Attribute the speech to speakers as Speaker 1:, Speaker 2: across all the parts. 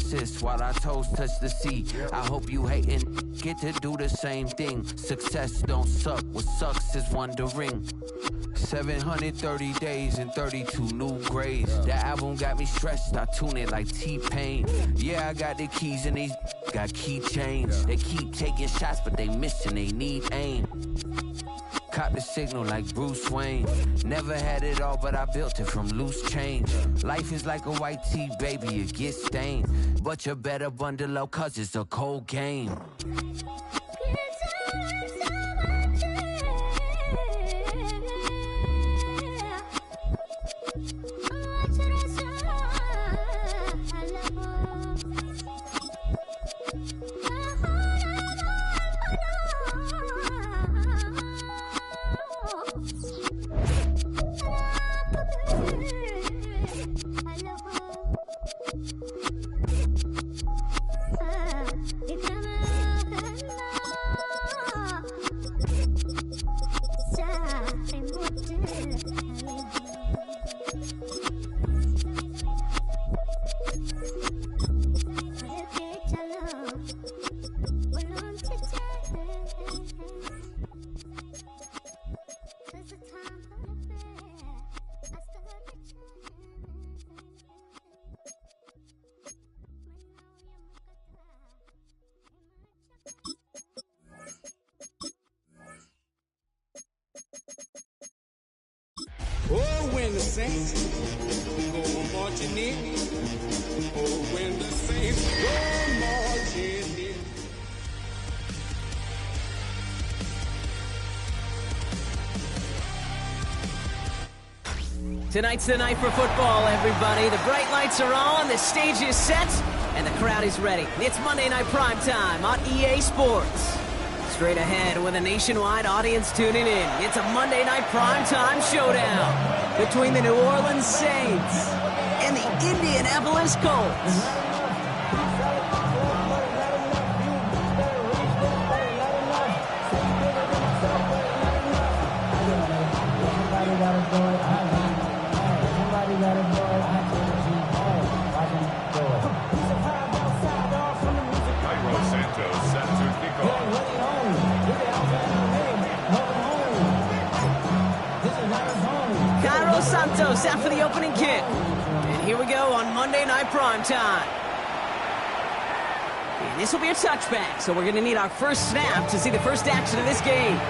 Speaker 1: sis while our toes touch the sea. I hope you hatin' get to do the same thing. Success don't suck, what sucks is wondering. 730 days and 32 new grades. That album got me stressed, I tune it like T-Pain. Yeah, I got the keys and these got keychains. They keep taking shots, but they missing, they need aim. Caught the signal like Bruce Wayne. Never had it all, but I built it from loose change. Life is like a white tee, baby, it gets stained. But you better bundle up, cause it's a cold game.
Speaker 2: Oh, when the saints go marching in. Oh, when the saints go marching in.
Speaker 3: Tonight's the night for football, everybody. The bright lights are on, the stage is set, and the crowd is ready. It's Monday Night Primetime on EA Sports. Straight ahead with a nationwide audience tuning in. It's a Monday Night Primetime showdown between the New Orleans Saints and the Indianapolis Colts. Santos out for the opening kick. And here we go on Monday Night Primetime. And this will be a touchback, so we're going to need our first snap to see the first action of this game.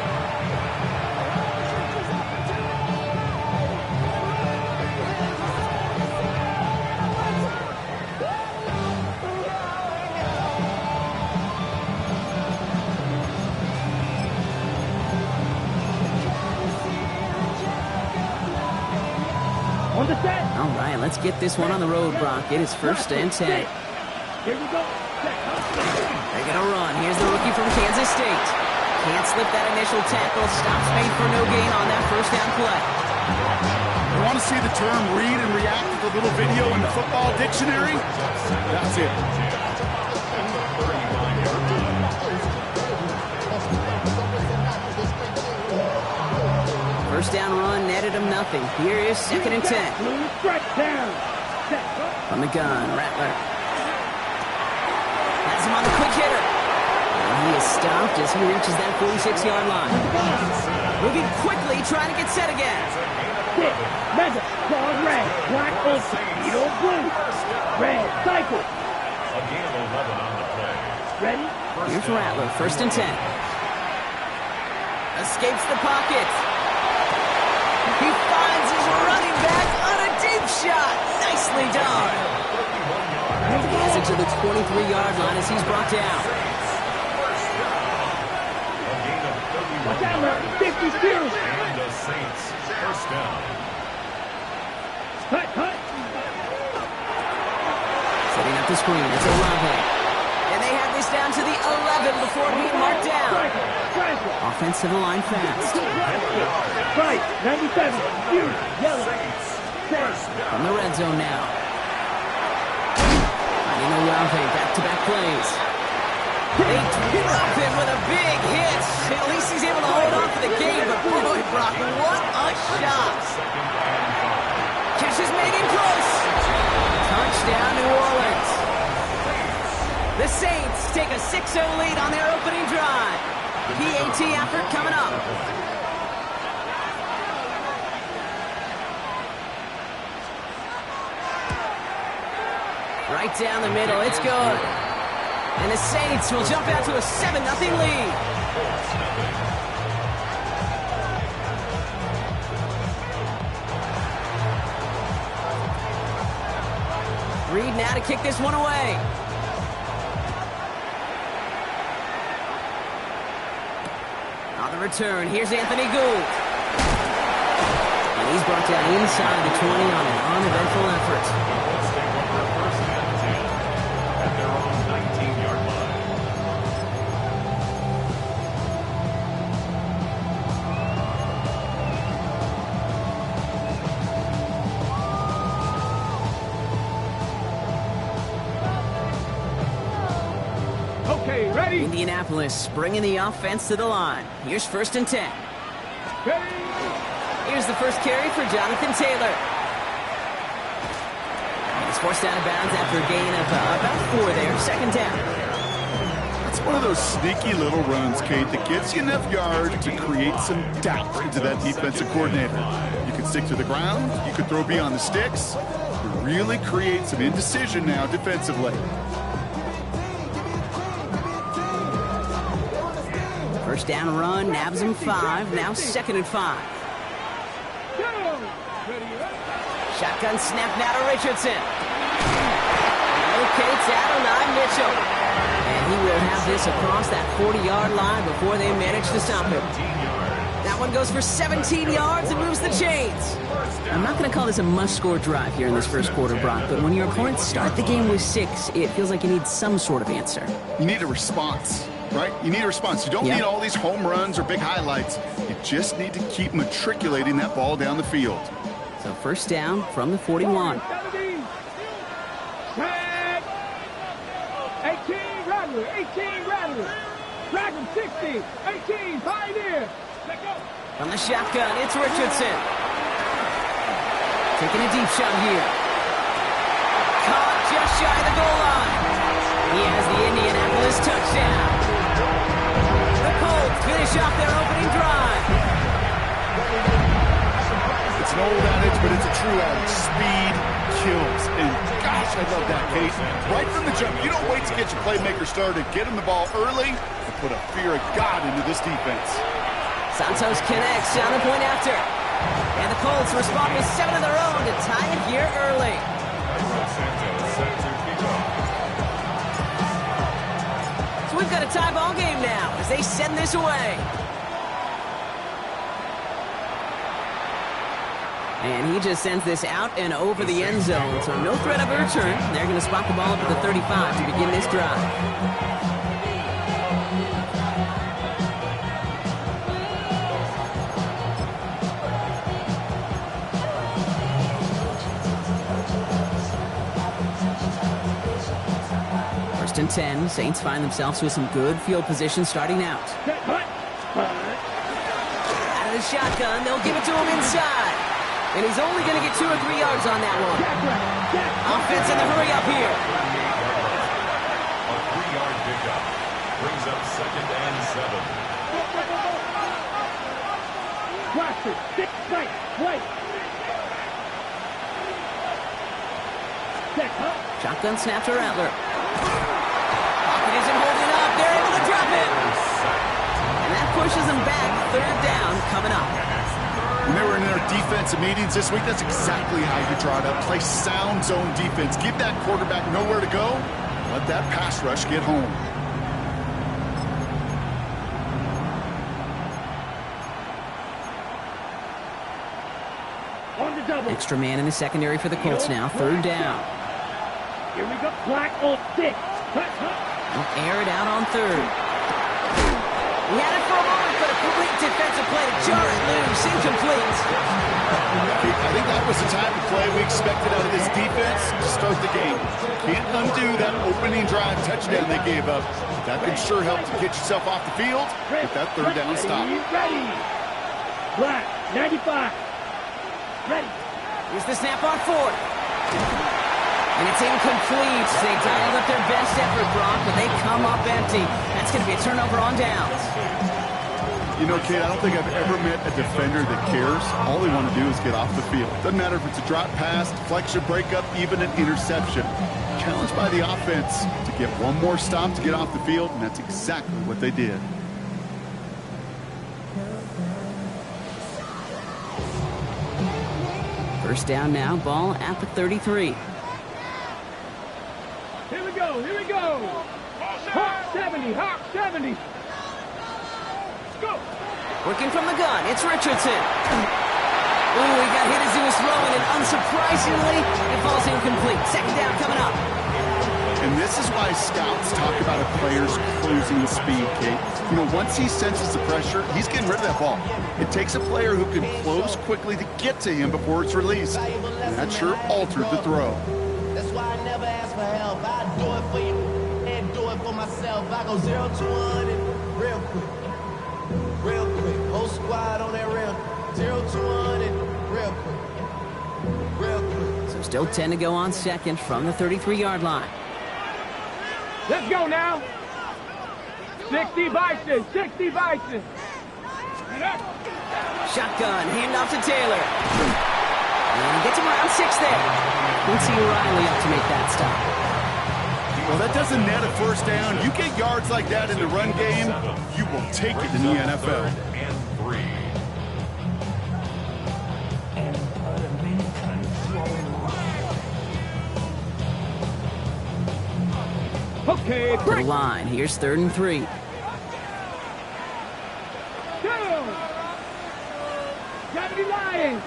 Speaker 3: All right, let's get this one on the road, Brock. It is 1st and 10.
Speaker 4: Here we go.
Speaker 3: They're going to run. Here's the rookie from Kansas State. Can't slip that initial tackle. Stops made for no gain on that first down play.
Speaker 5: You want to see the term read and react with a little video in the football dictionary? That's it.
Speaker 3: First down run netted him nothing. Here is 2nd and 10. From the gun, Rattler. Has him on the quick hitter. And he is stopped as he reaches that 46-yard line. Moving quickly, trying to get set again.
Speaker 4: Mega, ball red, black open, yellow blue, red, cycle. Ready?
Speaker 3: Here's Rattler, 1st and 10. Escapes the pocket. He finds his running back on a deep shot. Nicely done. He has it to the 23-yard line as he's brought down.
Speaker 4: Watch out, 52.
Speaker 6: And the Saints, first down.
Speaker 4: Cut.
Speaker 3: Setting up the screen. It's Olave. And they have this down to the 11 before being marked down. Offense to the line fast.
Speaker 4: Right, 97, yellow.
Speaker 3: From the red zone now. Finding Olave, back-to-back plays. They drop him with a big hit. At least he's able to hold on for the game, but boy, Brock, what a shot. Catch is made in close. Touchdown, New Orleans. The Saints take a 6-0 lead on their opening drive. PAT effort coming up. Right down the middle, it's good. And the Saints will jump out to a 7-0 lead. Reed now to kick this one away. On the return, here's Anthony Gould. And he's brought down inside the 20 on an uneventful effort.
Speaker 6: At their own 19-yard line.
Speaker 4: Okay, ready?
Speaker 3: Indianapolis bringing the offense to the line. Here's 1st and 10.
Speaker 4: Ready?
Speaker 3: Here's the first carry for Jonathan Taylor. He's forced out of bounds after a gain of about 4 there. 2nd down.
Speaker 5: It's one of those sneaky little runs, Kate, that gets you enough yards to create some doubt into that defensive coordinator. You can stick to the ground. You can throw beyond the sticks. You really create some indecision now defensively.
Speaker 3: First down run, nabs him 5. Now 2nd and 5. Shotgun snap now to Richardson. Locates Adonai Mitchell. And he will have this across that 40-yard line before they manage to stop him. That one goes for 17 yards and moves the chains. I'm not going to call this a must-score drive here in this first quarter, Brock, but when your opponents start the game with 6, it feels like you need some sort of answer.
Speaker 5: You need a response, right? You need a response. You don't need all these home runs or big highlights. You just need to keep matriculating that ball down the field.
Speaker 3: So first down from the 41.
Speaker 4: 17. 10. 18, Rattler. 18, Rattler. Dragon 60. 18, Pioneer. Let go.
Speaker 3: From the shotgun, it's Richardson. Taking a deep shot here. Caught just shy of the goal line. He has the Indianapolis touchdown. The Colts finish off their opening drive.
Speaker 5: It's an old adage, but it's a true adage. Speed kills. And gosh, I love that, Kate. Right from the jump, you don't wait to get your playmaker started. Get him the ball early and put a fear of God into this defense.
Speaker 3: Santos connects on the point after. And the Colts respond with 7 of their own to tie it here early. So we've got a tie ball game now as they send this away. And he just sends this out and over the end zone. So no threat of a return. They're going to spot the ball up at the 35 to begin this drive. First and 10. Saints find themselves with some good field position starting out. Out of the shotgun, they'll give it to him inside. And he's only going to get 2 or 3 yards on that one. Offense in the hurry up here.
Speaker 6: A 3-yard pickup brings up 2nd and 7.
Speaker 4: Watch it. 6, right, wait. Check, huh?
Speaker 3: Shotgun snap to Rattler. Pocket isn't holding up. They're able to drop it. And that pushes them back. 3rd down coming up.
Speaker 5: When they were in their defensive meetings this week, that's exactly how you draw it up. Play sound zone defense. Give that quarterback nowhere to go. Let that pass rush get home.
Speaker 4: On the double.
Speaker 3: Extra man in the secondary for the Colts now. 3rd down.
Speaker 4: Here we go. Black on 6.
Speaker 3: They'll air it out on 3rd. He had it for a moment, but a complete defensive play to jar it loose. Incomplete.
Speaker 5: I think that was the type of play we expected out of this defense to start the game. Can't undo that opening drive touchdown they gave up. That can sure help to get yourself off the field with that 3rd down stop.
Speaker 4: Ready. Black, 95. Ready.
Speaker 3: Here's the snap on 4th. And it's incomplete. They dialed up their best effort, Brock, but they come up empty. That's going to be a turnover on downs.
Speaker 5: You know, Kate, I don't think I've ever met a defender that cares. All they want to do is get off the field. Doesn't matter if it's a drop pass, deflection, breakup, even an interception. Challenged by the offense to get one more stop to get off the field, and that's exactly what they did.
Speaker 3: First down now, ball at the 33.
Speaker 4: Here we go, here we go. Hawk 70, Hawk 70. Let's go.
Speaker 3: Working from the gun, it's Richardson. Ooh, he got hit as he was throwing, and unsurprisingly, it falls incomplete. Second down coming up.
Speaker 5: And this is why scouts talk about a player's cruising speed, Kate. You know, once he senses the pressure, he's getting rid of that ball. It takes a player who can close quickly to get to him before it's released. And that sure altered the throw.
Speaker 7: That's why I never ask for help. I do it for you and do it for myself. I go 0 to 100 real quick. Real quick. Whole squad on that rail. 0 to 100 real quick. Real quick.
Speaker 3: So still 10 to go on second from the 33-yard line.
Speaker 4: Let's go now. 60 Bison, 60 Bison.
Speaker 3: Shotgun, handoff to Taylor. And gets him around 6 there. Quincy Riley up to make that stop.
Speaker 5: Well, that doesn't net a first down. You get yards like that in the run game, you will take it in the NFL.
Speaker 6: And 3.
Speaker 4: Okay,
Speaker 3: To the line, here's 3rd and 3.
Speaker 4: Down. 70 Lions.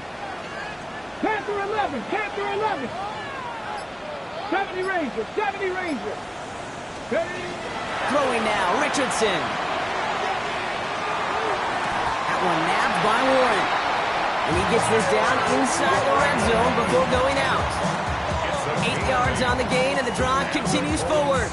Speaker 4: Panther 11, Panther 11. 70 Rangers, 70 Rangers.
Speaker 3: Throwing now, Richardson. That one nabbed by Warren. And he gets this down inside the red zone before going out. 8 yards on the gain, and the drive continues forward.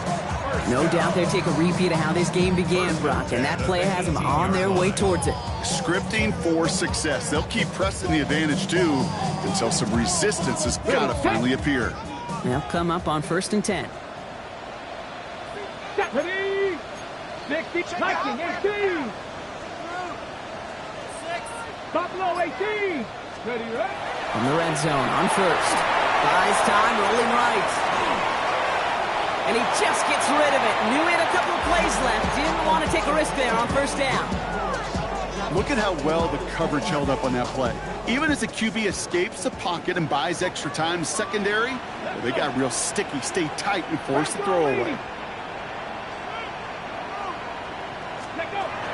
Speaker 3: No doubt they'll take a repeat of how this game began, Brock, and that play has them on their way towards it.
Speaker 5: Scripting for success. They'll keep pressing the advantage, too, until some resistance has got to finally appear.
Speaker 3: They'll come up on 1st and 10.
Speaker 4: 70. 60, Viking 18. Buffalo 18. Ready, right?
Speaker 3: From the red zone on 1st. Buys time, rolling right. And he just gets rid of it. Knew he had a couple of plays left. Didn't want to take a risk there on 1st down.
Speaker 5: Look at how well the coverage held up on that play. Even as the QB escapes the pocket and buys extra time secondary, well, they got real sticky, stay tight, and force the throw away.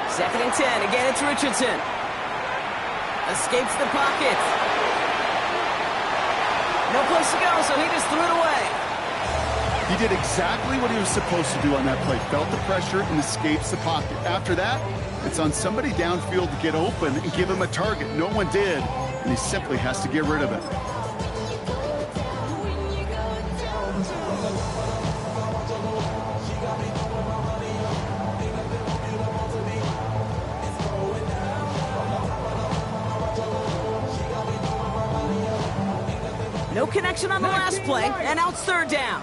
Speaker 3: 2nd and 10. Again, it's Richardson. Escapes the pocket. No place to go, so he just threw it away.
Speaker 5: He did exactly what he was supposed to do on that play. Felt the pressure and escapes the pocket. After that, it's on somebody downfield to get open and give him a target. No one did, and he simply has to get rid of it.
Speaker 3: No connection on the last play, and now it's 3rd down.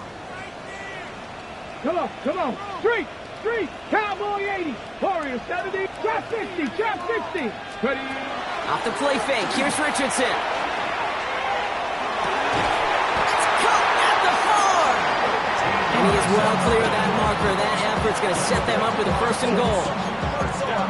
Speaker 4: Come on, come on. Street, street. Cowboy 80. Warrior 70. Trap 60, trap 60. Ready.
Speaker 3: Off the play fake, here's Richardson. It's caught at the 4. And he is well clear of that marker. That effort's going to set them up with a 1st and goal.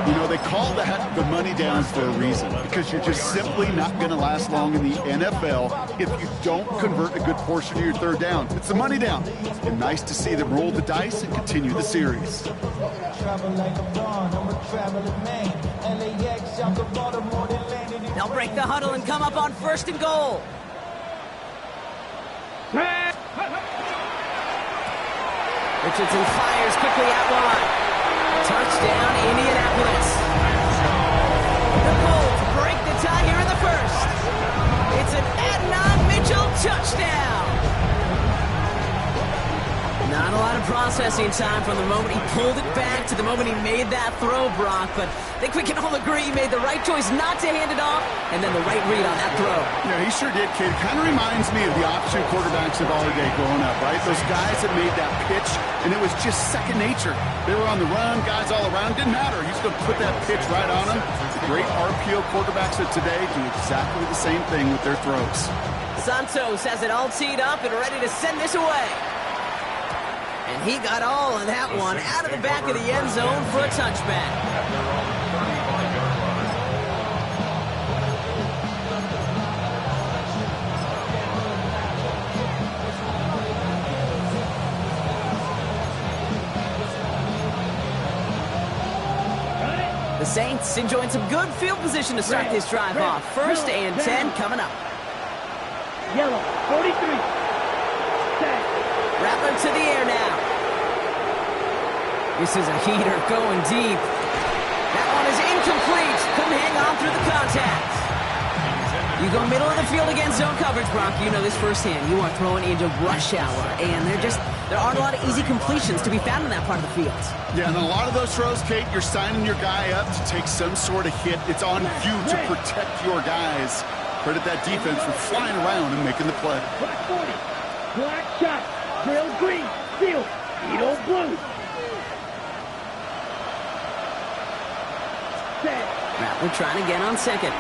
Speaker 5: You know, they call that the money down for a reason, because you're just simply not going to last long in the NFL if you don't convert a good portion of your 3rd down. It's the money down. And nice to see them roll the dice and continue the series.
Speaker 3: They'll break the huddle and come up on 1st and goal. Richardson fires quickly out wide. Touchdown, Indianapolis. The Colts break the tie here in the 1st. It's an Adnan Mitchell touchdown. And Not a lot of processing time from the moment he pulled it back to the moment he made that throw, Brock. But I think we can all agree he made the right choice not to hand it off, and then the right read on that throw.
Speaker 5: Yeah, he sure did, kid. Kind of reminds me of the option quarterbacks of our day growing up, right? Those guys that made that pitch, and it was just second nature. They were on the run, guys all around. Didn't matter. He's going to put that pitch right on them. The great RPO quarterbacks of today do exactly the same thing with their throws.
Speaker 3: Santos has it all teed up and ready to send this away. And he got all of that one out of the back of the end zone for a touchback.
Speaker 6: At their own 35-yard line.
Speaker 3: The Saints enjoying some good field position to start this drive off. First and 10 coming up.
Speaker 4: Yellow, 43. Set.
Speaker 3: Rattler to the air now. This is a heater going deep. That one is incomplete. Couldn't hang on through the contact. You go middle of the field against zone coverage, Brock. You know this firsthand. You are throwing into rush hour, and there aren't a lot of easy completions to be found in that part of the field.
Speaker 5: Yeah, and a lot of those throws, Kate, you're signing your guy up to take some sort of hit. It's on you to protect your guys. Credit that defense for flying around and making the play.
Speaker 4: Black 40. Black shot. Trail green. Field. Edo blue. Set.
Speaker 3: Rattler trying to get on second.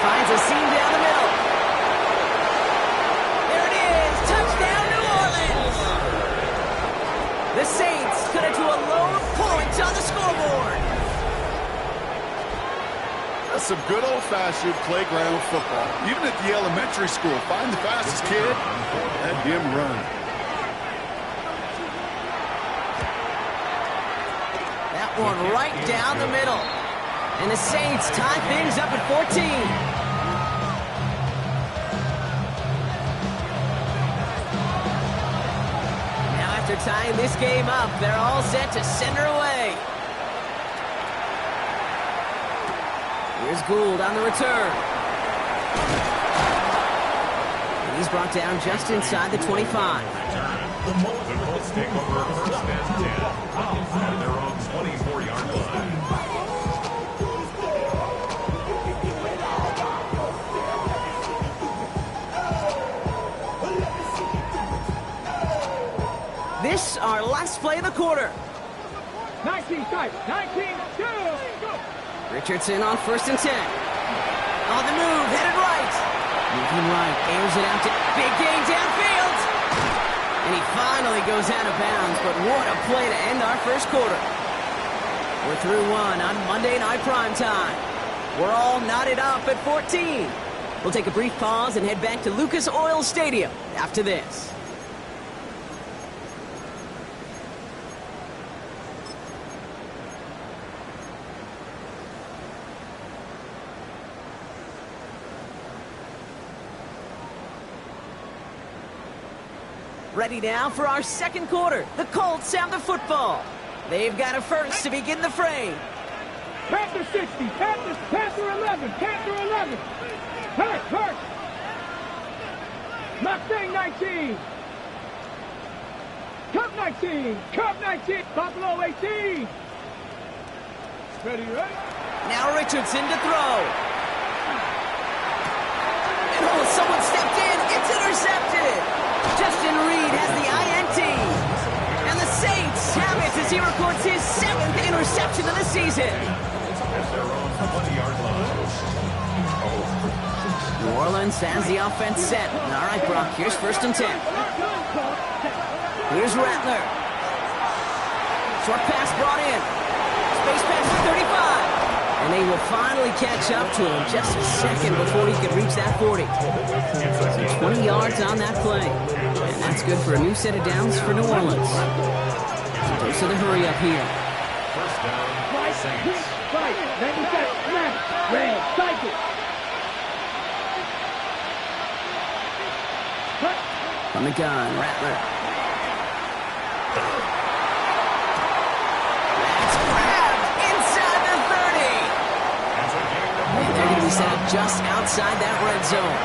Speaker 3: Finds a seam down the middle. There it is. Touchdown, New Orleans. The Saints cut it to a low point on the scoreboard.
Speaker 5: That's some good old-fashioned playground football. Even at the elementary school, find the fastest kid, let him run.
Speaker 3: That one right down the middle. And the Saints tie things up at 14. Now after tying this game up, they're all set to send her away. Here's Gould on the return. And he's brought down just inside the 25.
Speaker 6: The Colts take over first and 10 at their own 24-yard line.
Speaker 3: This our last play of the quarter.
Speaker 4: 19 tight. 19 2.
Speaker 3: Richardson on first and 10. On the move, headed right. Moving right, airs it out to big game downfield. And he finally goes out of bounds, but what a play to end our first quarter. We're through one on Monday Night Primetime. We're all knotted up at 14. We'll take a brief pause and head back to Lucas Oil Stadium after this. Ready now for our second quarter. The Colts have the football. They've got a first to begin the frame.
Speaker 4: Panther 60. Panther 11. Panther 11. Hurt. Mustang 19. Cup 19. Cup 19. Buffalo 18. Ready?
Speaker 3: Now Richardson to throw. And someone stepped in. It's intercepted. Justin Reed has the INT. And the Saints have it as he records his 7th interception of the season.
Speaker 6: At their own 20-yard line.
Speaker 3: New Orleans has the offense set. All right, Brock, here's first and 10. Here's Rattler. Short pass brought in. Space pass for 35. And they will finally catch up to him just a second before he could reach that 40. So 20 yards on that play. And that's good for a new set of downs for New Orleans. So the hurry up here.
Speaker 6: First down, Saints.
Speaker 4: Fight. 90 seconds. Snap. Red. Cycle.
Speaker 3: On the gun, Rattler. That's grabbed inside the 30. And they're going to be set up just outside that red zone.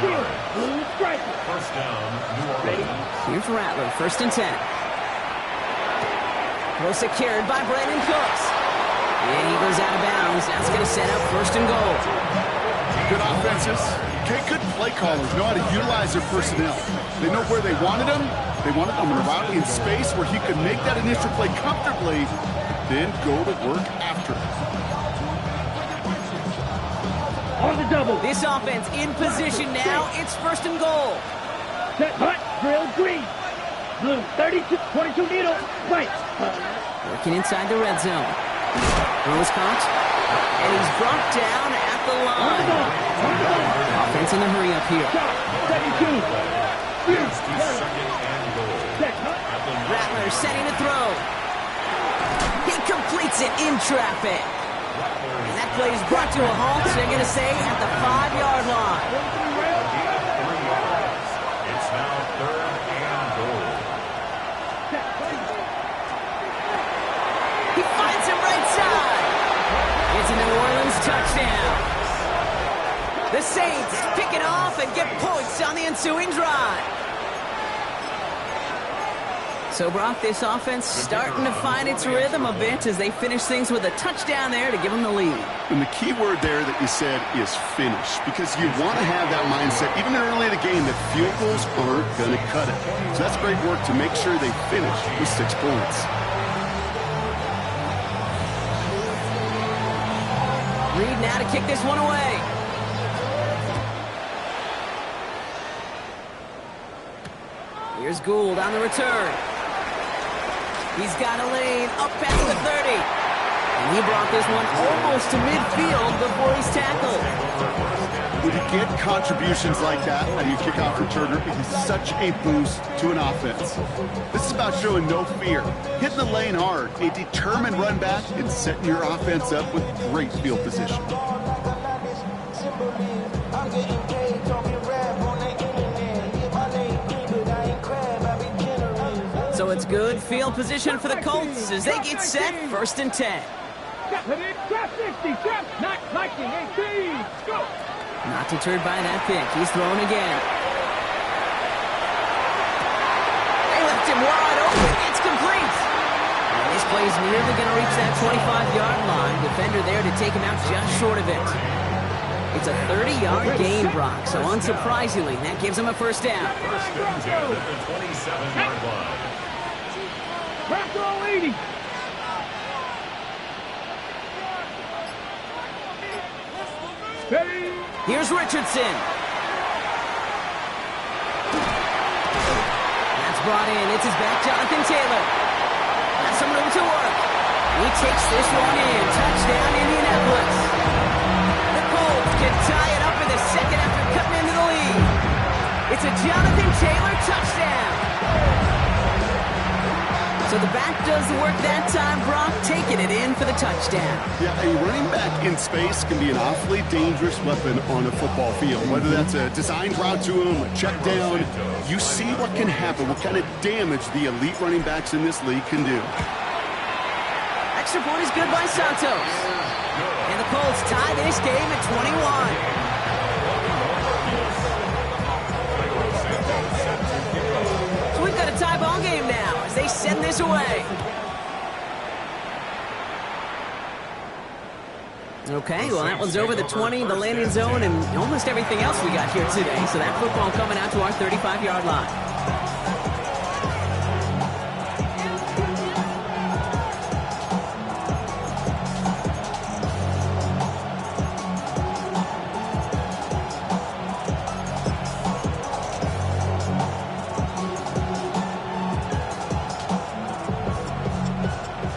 Speaker 4: Field. Blue striker.
Speaker 6: First down, New Orleans.
Speaker 3: Here's Rattler, 1st and 10. Well secured by Brandon Cooks. And he goes out of bounds. That's going to set up 1st and goal.
Speaker 5: Good offenses. Okay, good play callers know how to utilize their personnel. They know where they wanted them. They wanted them around in space where he could make that initial play comfortably, then go to work after it.
Speaker 4: On the double.
Speaker 3: This offense in position now. It's 1st and goal.
Speaker 4: Set, hut, drill, green. Blue, 32, 22 needle, right.
Speaker 3: Working inside the red zone. Throws caught. And he's brought down at the line. Offense in the hurry up here.
Speaker 4: 72.
Speaker 6: Here's the second and goal.
Speaker 4: Set, hut.
Speaker 3: Rattler setting to throw. He completes it in traffic. And that play is brought to a halt. They're going to say at the 5-yard line.
Speaker 6: It's now 3rd and goal.
Speaker 3: He finds him right side. It's a New Orleans touchdown. The Saints pick it off and get points on the ensuing drive. So, Brock, this offense starting to find its rhythm a bit as they finish things with a touchdown there to give them the lead.
Speaker 5: And the key word there that you said is finish, because you want to have that mindset, even early in the game, that field goals aren't going to cut it. So that's great work to make sure they finish with 6 points.
Speaker 3: Reed now to kick this one away. Here's Gould on the return. He's got a lane up past the 30. And he brought this one almost to midfield before he's tackled.
Speaker 5: When you get contributions like that on your kickoff returner, it is such a boost to an offense. This is about showing no fear, hitting the lane hard, a determined run back, and setting your offense up with great field position.
Speaker 3: So it's good field position for the Colts as they get set 1st and 10.
Speaker 4: Trap 60, trap 19, 18, go!
Speaker 3: Not deterred by that pick. He's thrown again. They left him wide open. It's complete. And this play is nearly going to reach that 25-yard line. Defender there to take him out just short of it. It's a 30-yard gain, Brock. So unsurprisingly, that gives him a 1st down.
Speaker 6: 1st and 10 at the 27-yard line.
Speaker 4: Trap throw 80. Ready?
Speaker 3: Here's Richardson. That's brought in. It's his back, Jonathan Taylor. Has some room to work. He takes this one in. Touchdown, Indianapolis. The Colts can tie it up in the second after cutting into the lead. It's a Jonathan Taylor touchdown. So the back does the work that time, Brock, taking it in for the touchdown.
Speaker 5: Yeah, a running back in space can be an awfully dangerous weapon on a football field. Whether that's a designed route to him, a check down, you see what can happen, what kind of damage the elite running backs in this league can do.
Speaker 3: Extra point is good by Santos. And the Colts tie this game at 21. So we've got a tie ball game now as they send this away. Okay, well, that one's over the 20, the landing zone, and almost everything else we got here today. So that football coming out to our 35-yard line.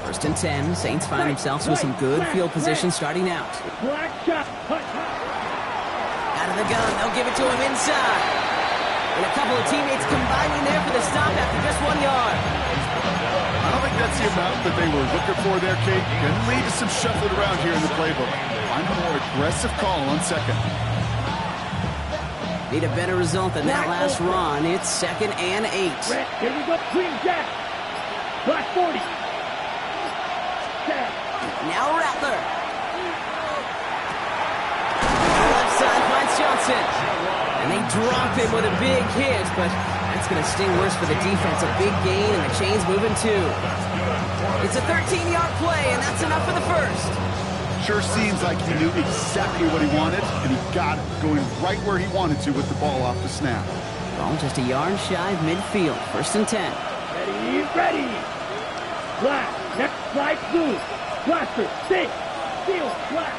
Speaker 3: First and 10, Saints find themselves with some good field position starting out.
Speaker 4: Black shot.
Speaker 3: Out of the gun, they'll give it to him inside. And a couple of teammates combining there for the stop after just 1 yard.
Speaker 5: I don't think that's the amount that they were looking for there, Kate. Can lead to some shuffling around here in the playbook. Find a more aggressive call on second.
Speaker 3: Need a better result than that last run. It's 2nd and 8.
Speaker 4: Here we go. Green Jack. Black 40.
Speaker 3: Now Rattler. Left side finds Johnson. And they drop him with a big hit, but that's going to sting worse for the defense. A big gain, and the chain's moving too. It's a 13-yard play, and that's enough for the first.
Speaker 5: Sure seems like he knew exactly what he wanted, and he got it going right where he wanted to with the ball off the snap.
Speaker 3: Ball just a yard shy of midfield. 1st and 10.
Speaker 4: Ready. Black, next slide, blue. Blaster, stick, seal, black.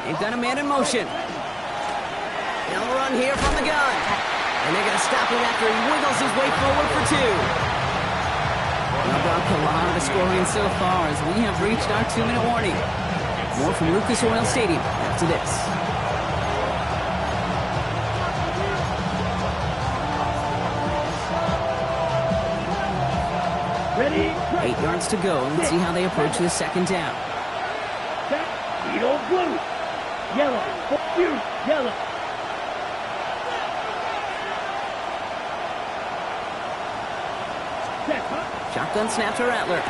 Speaker 3: They've got a man in motion. They'll run here from the gun. And they're going to stop him after he wiggles his way forward for 2. Well, Brock, a lot of the scoring so far as we have reached our 2-minute warning. More from Lucas Oil Stadium after this.
Speaker 4: Ready.
Speaker 3: 8 yards to go. Let's see how they approach the 2nd down.
Speaker 4: Set. Beetle blue. Yellow. Blue. Yellow. Set.
Speaker 3: Shotgun snap to Rattler.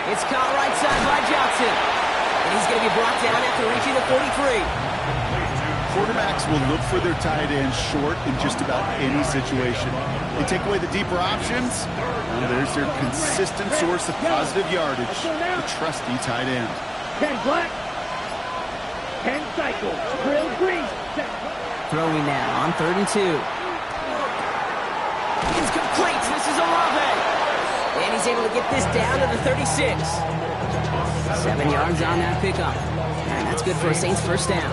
Speaker 3: It's caught right side by Johnson. And he's going to be brought down after reaching the 43.
Speaker 5: Quarterbacks will look for their tight end short in just about any situation. They take away the deeper options. Well, there's their consistent source of positive yardage, the trusty tight end.
Speaker 4: 10 black. 10 cycle. Drill green. Set.
Speaker 3: Throwing now on 3rd and 2. It's complete. This is Olave. And he's able to get this down to the 36. 7 yards on that pickup. And that's good for a Saints 1st down.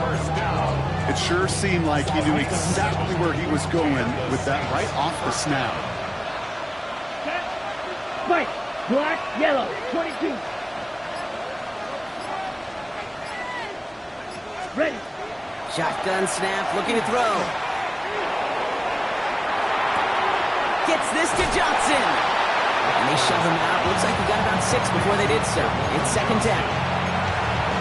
Speaker 5: It sure seemed like he knew exactly where he was going with that right off the snap.
Speaker 4: White, black, yellow, 22. Ready.
Speaker 3: Shotgun snap, looking to throw. Gets this to Johnson. And they shove him out. Looks like he got about 6 before they did so. It's 2nd down.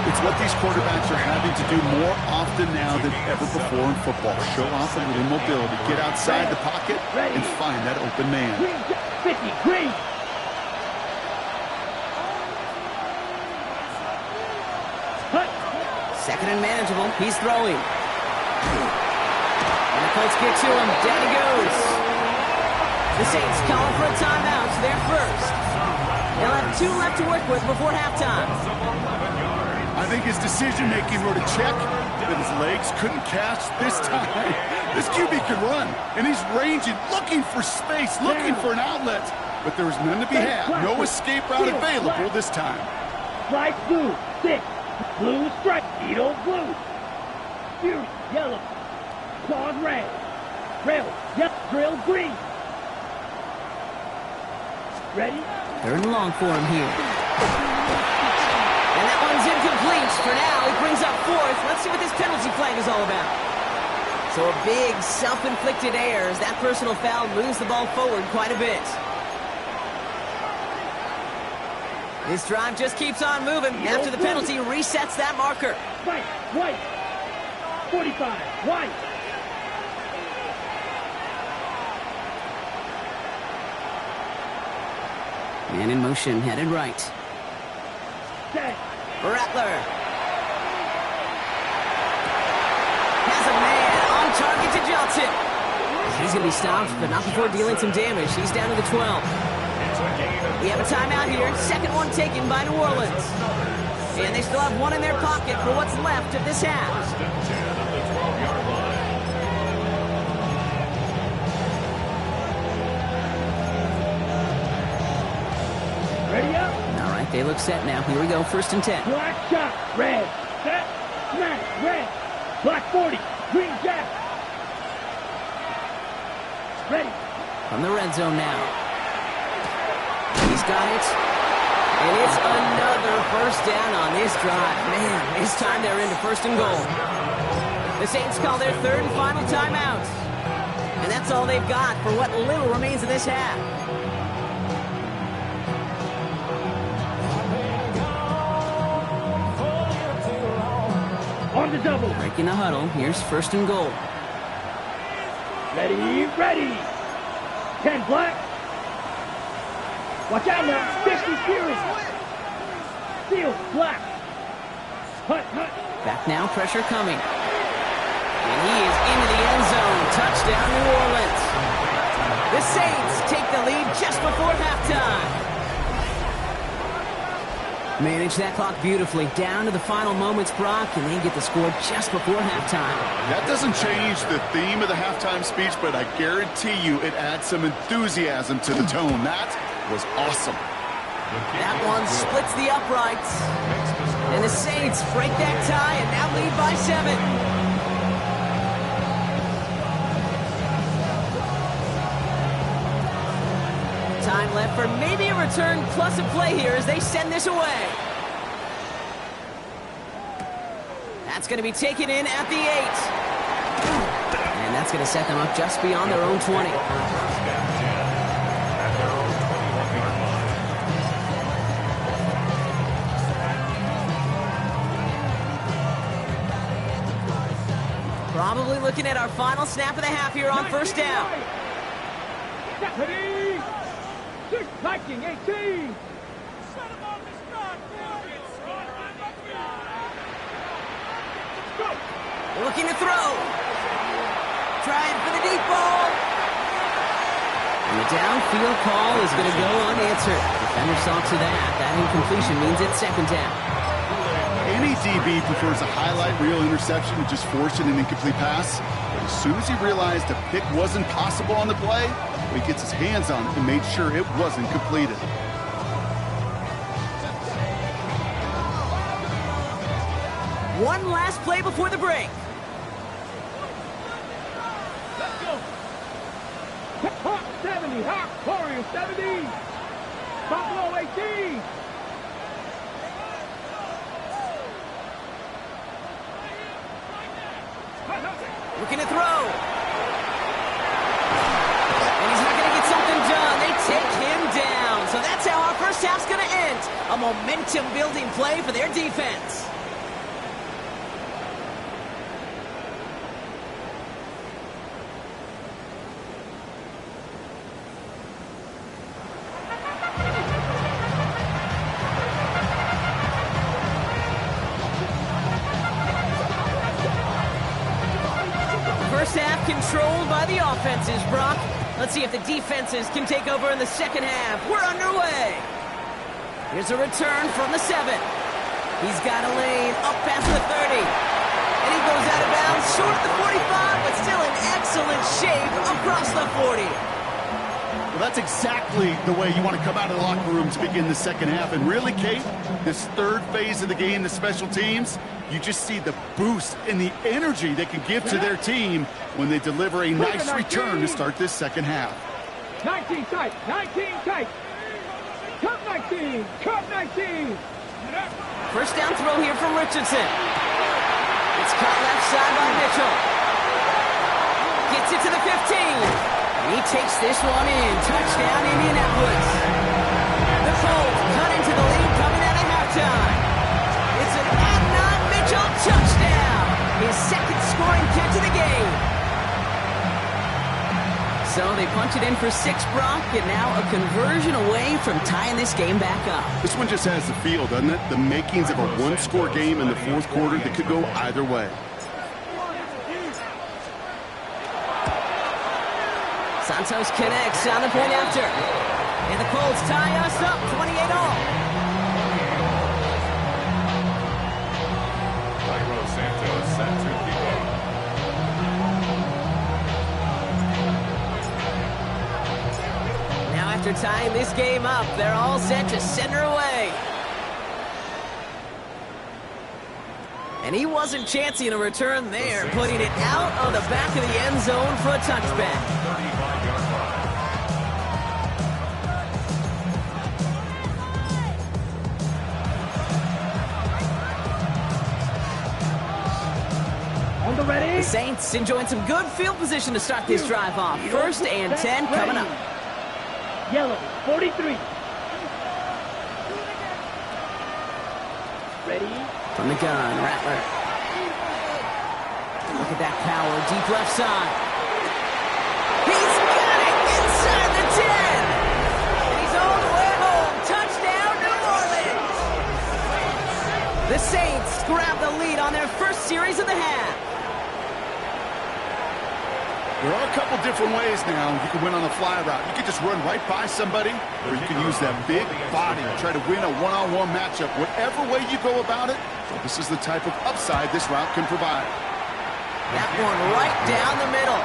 Speaker 5: It's what these quarterbacks are having to do more often now than ever before in football. Show off a little mobility. Get outside the pocket and find that open man.
Speaker 4: 50, green. Hut.
Speaker 3: 2nd and manageable. He's throwing. And the Colts get to him. Down he goes. The Saints calling for a timeout. They're first. They'll have 2 left to work with before halftime.
Speaker 5: I think his decision-making wrote a check that his legs couldn't catch this time. This QB can run, and he's ranging, looking for space, looking for an outlet. But there was none to be had. No escape route available this time.
Speaker 4: Slide blue, 6. Blue stripe, Beetle blue. Fury, yellow. Claws red. Drill, yellow, drill green. Ready?
Speaker 3: 3rd and long for him here. And that one's incomplete. For now, he brings up 4th. Let's see what this penalty flag is all about. So a big self-inflicted error as that personal foul moves the ball forward quite a bit. This drive just keeps on moving. After the penalty, resets that marker.
Speaker 4: White. 45. White.
Speaker 3: Man in motion, headed right.
Speaker 4: Set.
Speaker 3: Rattler. Has a man on target to Johnson. He's going to be stopped, but not before dealing some damage. He's down to the 12. We have a timeout here. 2nd one taken by New Orleans. And they still have 1 in their pocket for what's left of this half.
Speaker 4: Ready up.
Speaker 3: All right, they look set now. Here we go, 1st and 10.
Speaker 4: Black shot, red. Set. Smash, red. Black 40. Green jack. Ready.
Speaker 3: From the red zone now. He's got it. And it's another 1st down on this drive. Man, this time they're into 1st and goal. The Saints call their 3rd and final timeout. And that's all they've got for what little remains of this half.
Speaker 4: On the double.
Speaker 3: Breaking the huddle. Here's 1st and goal.
Speaker 4: Ready. 10 black. Watch out now. 50 Fury. Seal black. Hut.
Speaker 3: Back now, pressure coming. And he is into the end zone. Touchdown, New Orleans. The Saints take the lead just before halftime. Manage that clock beautifully. Down to the final moments, Brock, and they get the score just before halftime.
Speaker 5: That doesn't change the theme of the halftime speech, but I guarantee you it adds some enthusiasm to the tone. That was awesome.
Speaker 3: That one splits the uprights. And the Saints break that tie and now lead by 7. Time left for maybe a return plus a play here as they send this away. That's going to be taken in at the 8. And that's going to set them up just beyond their own 20. Probably looking at our final snap of the half here on first down.
Speaker 4: Deputy! 6, 19, 18!
Speaker 3: Looking to throw. Trying for the deep ball. And the downfield call is going to go unanswered. Defender saw to that. That incompletion means it's second down.
Speaker 5: Any DB prefers a highlight reel interception to just forcing an incomplete pass. But as soon as he realized a pick wasn't possible on the play, he gets his hands on it and made sure it wasn't completed.
Speaker 3: One last play before the break.
Speaker 4: Let's go! Hawk 70, Hawk Warrior 70! Buffalo 18!
Speaker 3: Looking to throw. And he's not going to get something done. They take him down. So that's how our first half's going to end. A momentum-building play for their defense. First half controlled by the offenses, Brock. Let's see if the defenses can take over in the second half. We're underway. Here's a return from the 7. He's got a lane up past the 30. And he goes out of bounds short of the 45, but still in excellent shape across the 40.
Speaker 5: Well, that's exactly the way you want to come out of the locker room to begin the second half. And really, Kate, this third phase of the game, the special teams, you just see the boost and the energy they can give to their team when they deliver a nice return to start this second half.
Speaker 4: 19 tight, 19 tight. Cut 19, cut 19.
Speaker 3: First down throw here from Richardson. It's caught left side by Mitchell. Gets it to the 15. He takes this one in. Touchdown, Indianapolis. The Colts cut into the lead coming out of halftime. It's an Adnan Mitchell touchdown. His second scoring catch of the game. So they punch it in for 6, Brock, and now a conversion away from tying this game back up.
Speaker 5: This one just has the feel, doesn't it? The makings of a one-score game in the fourth quarter that could go either way.
Speaker 3: Santos connects on the point after. And the Colts tie us up 28-all.
Speaker 6: Cairo Santos set to keep up.
Speaker 3: Now after tying this game up, they're all set to send her away. And he wasn't chancing a return there, putting it out of the back of the end zone for a touchback.
Speaker 4: Ready?
Speaker 3: The Saints enjoying some good field position to start this drive off. First and 10 coming up.
Speaker 4: Yellow, 43. Ready?
Speaker 3: From the gun, Rattler. Look at that power, deep left side. He's got it inside the 10. And he's all the way home. Touchdown, New Orleans. The Saints grab the lead on their first series of the half.
Speaker 5: There are a couple different ways now you can win on the fly route. You can just run right by somebody, or you can use that big body and try to win a one-on-one matchup. Whatever way you go about it, this is the type of upside this route can provide.
Speaker 3: That one right down the middle.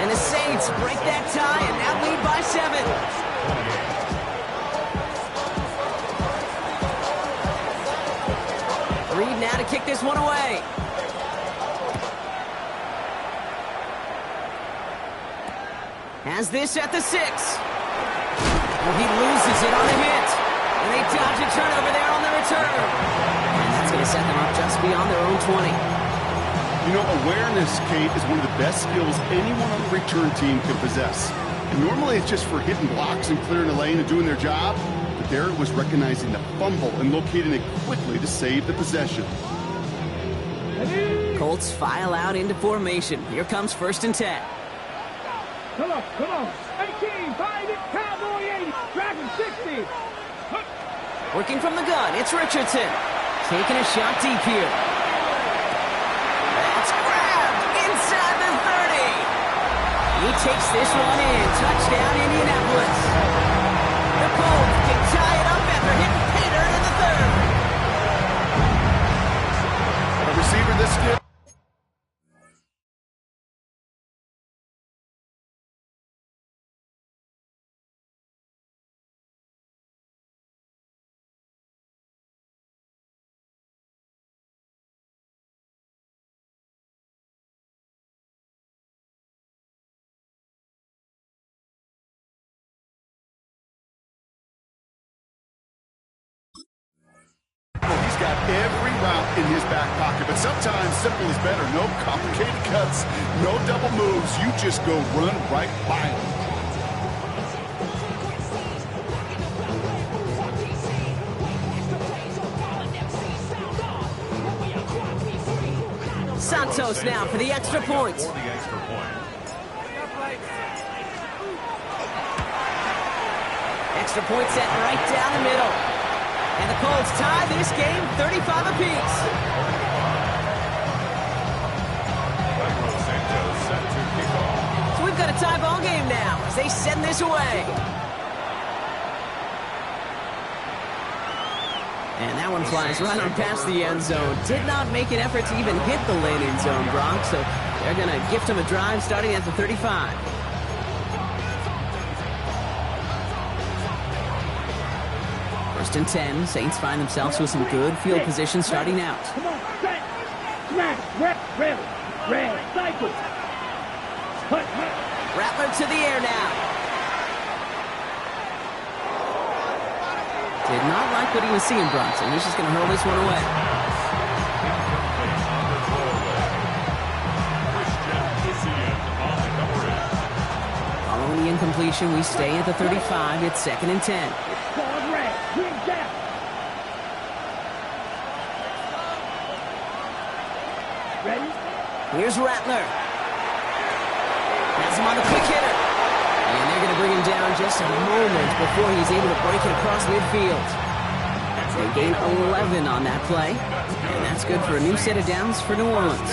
Speaker 3: And the Saints break that tie and now lead by 7. Reed now to kick this one away. Has this at the 6. Well, he loses it on a hit. And they dodge a turnover there on the return. And that's going to set them up just beyond their own 20.
Speaker 5: You know, awareness, Kate, is one of the best skills anyone on the return team can possess. And normally it's just for hitting blocks and clearing the lane and doing their job. But there it was recognizing the fumble and locating it quickly to save the possession.
Speaker 3: Colts file out into formation. Here comes 1st and 10.
Speaker 4: Come on, come on. 18, 5, Cowboy 80, Dragon 60.
Speaker 3: Working from the gun, it's Richardson. Taking a shot deep here. That's grabbed inside the 30. He takes this one in. Touchdown, Indianapolis. The Colts can tie it up after hitting Peter in the 3rd.
Speaker 5: A receiver this skill. He's got every route in his back pocket, but sometimes simple is better. No complicated cuts, no double moves. You just go run right by him.
Speaker 3: Santos now for the extra point. Extra point set right down the middle. And the Colts tie this game 35 apiece. So we've got a tie ball game now as they send this away. And that one flies right on past the end zone. Did not make an effort to even hit the landing zone, Bronx. So they're going to gift him a drive starting at the 35. First and 10. Saints find themselves with some good field position starting out.
Speaker 4: Come on, set, smash, rail, cycle.
Speaker 3: Rattler to the air now. Did not like what he was seeing, Bronson. He's just going to hurl this one away. Following the incompletion, we stay at the 35. It's 2nd and 10.
Speaker 4: Ready?
Speaker 3: Here's Rattler. Has him on the quick hitter. And they're going to bring him down just a moment before he's able to break it across midfield. They gain 11 on that play. And that's good for a new set of downs for New Orleans.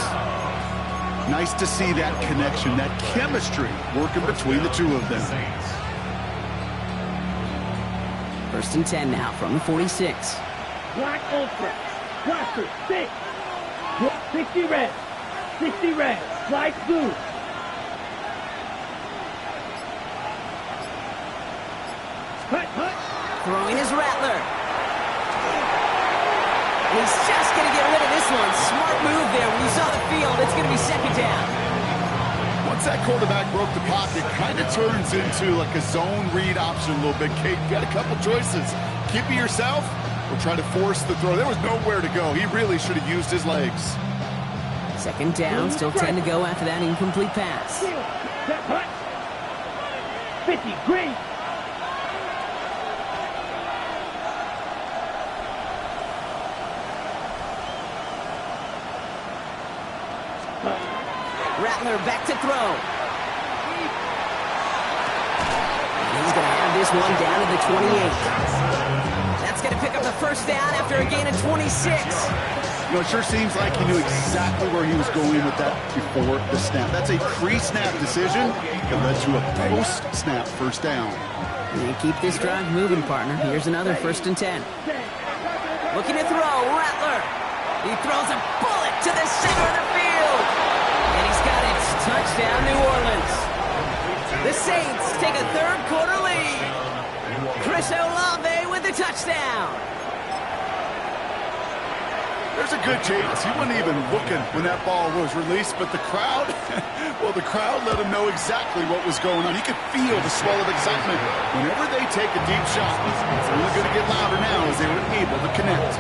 Speaker 5: Nice to see that connection, that chemistry working between the two of them.
Speaker 3: 1st and 10 now from the 46.
Speaker 4: Black Ultra. Blaster, 6. 60 red. 60 red. Slice blue. Cut.
Speaker 3: Throwing is Rattler. He's just going to get rid of this one. Smart move there. When you saw the field, it's going to be 2nd down.
Speaker 5: Once that quarterback broke the pocket, kind of turns into like a zone read option a little bit. Kate, you got a couple choices. Keep it yourself or try to force the throw. There was nowhere to go. He really should have used his legs.
Speaker 3: 2nd down, still 10 to go after that incomplete pass.
Speaker 4: 50, green.
Speaker 3: Rattler back to throw. He's going to have this one down to the 28. That's going to pick up the 1st down after a gain of 26.
Speaker 5: You know, it sure seems like he knew exactly where he was going with that before the snap. That's a pre-snap decision that led to a post-snap first down.
Speaker 3: And keep this drive moving, partner. Here's another 1st and 10. Looking to throw, Rattler. He throws a bullet to the center of the field. And he's got it. Touchdown, New Orleans. The Saints take a third-quarter lead. Chris Olave with the touchdown.
Speaker 5: There's a good chance. He wasn't even looking when that ball was released, but the crowd, well, the crowd let him know exactly what was going on. He could feel the swell of excitement. Whenever they take a deep shot, it's only going to get louder now as they were able to connect.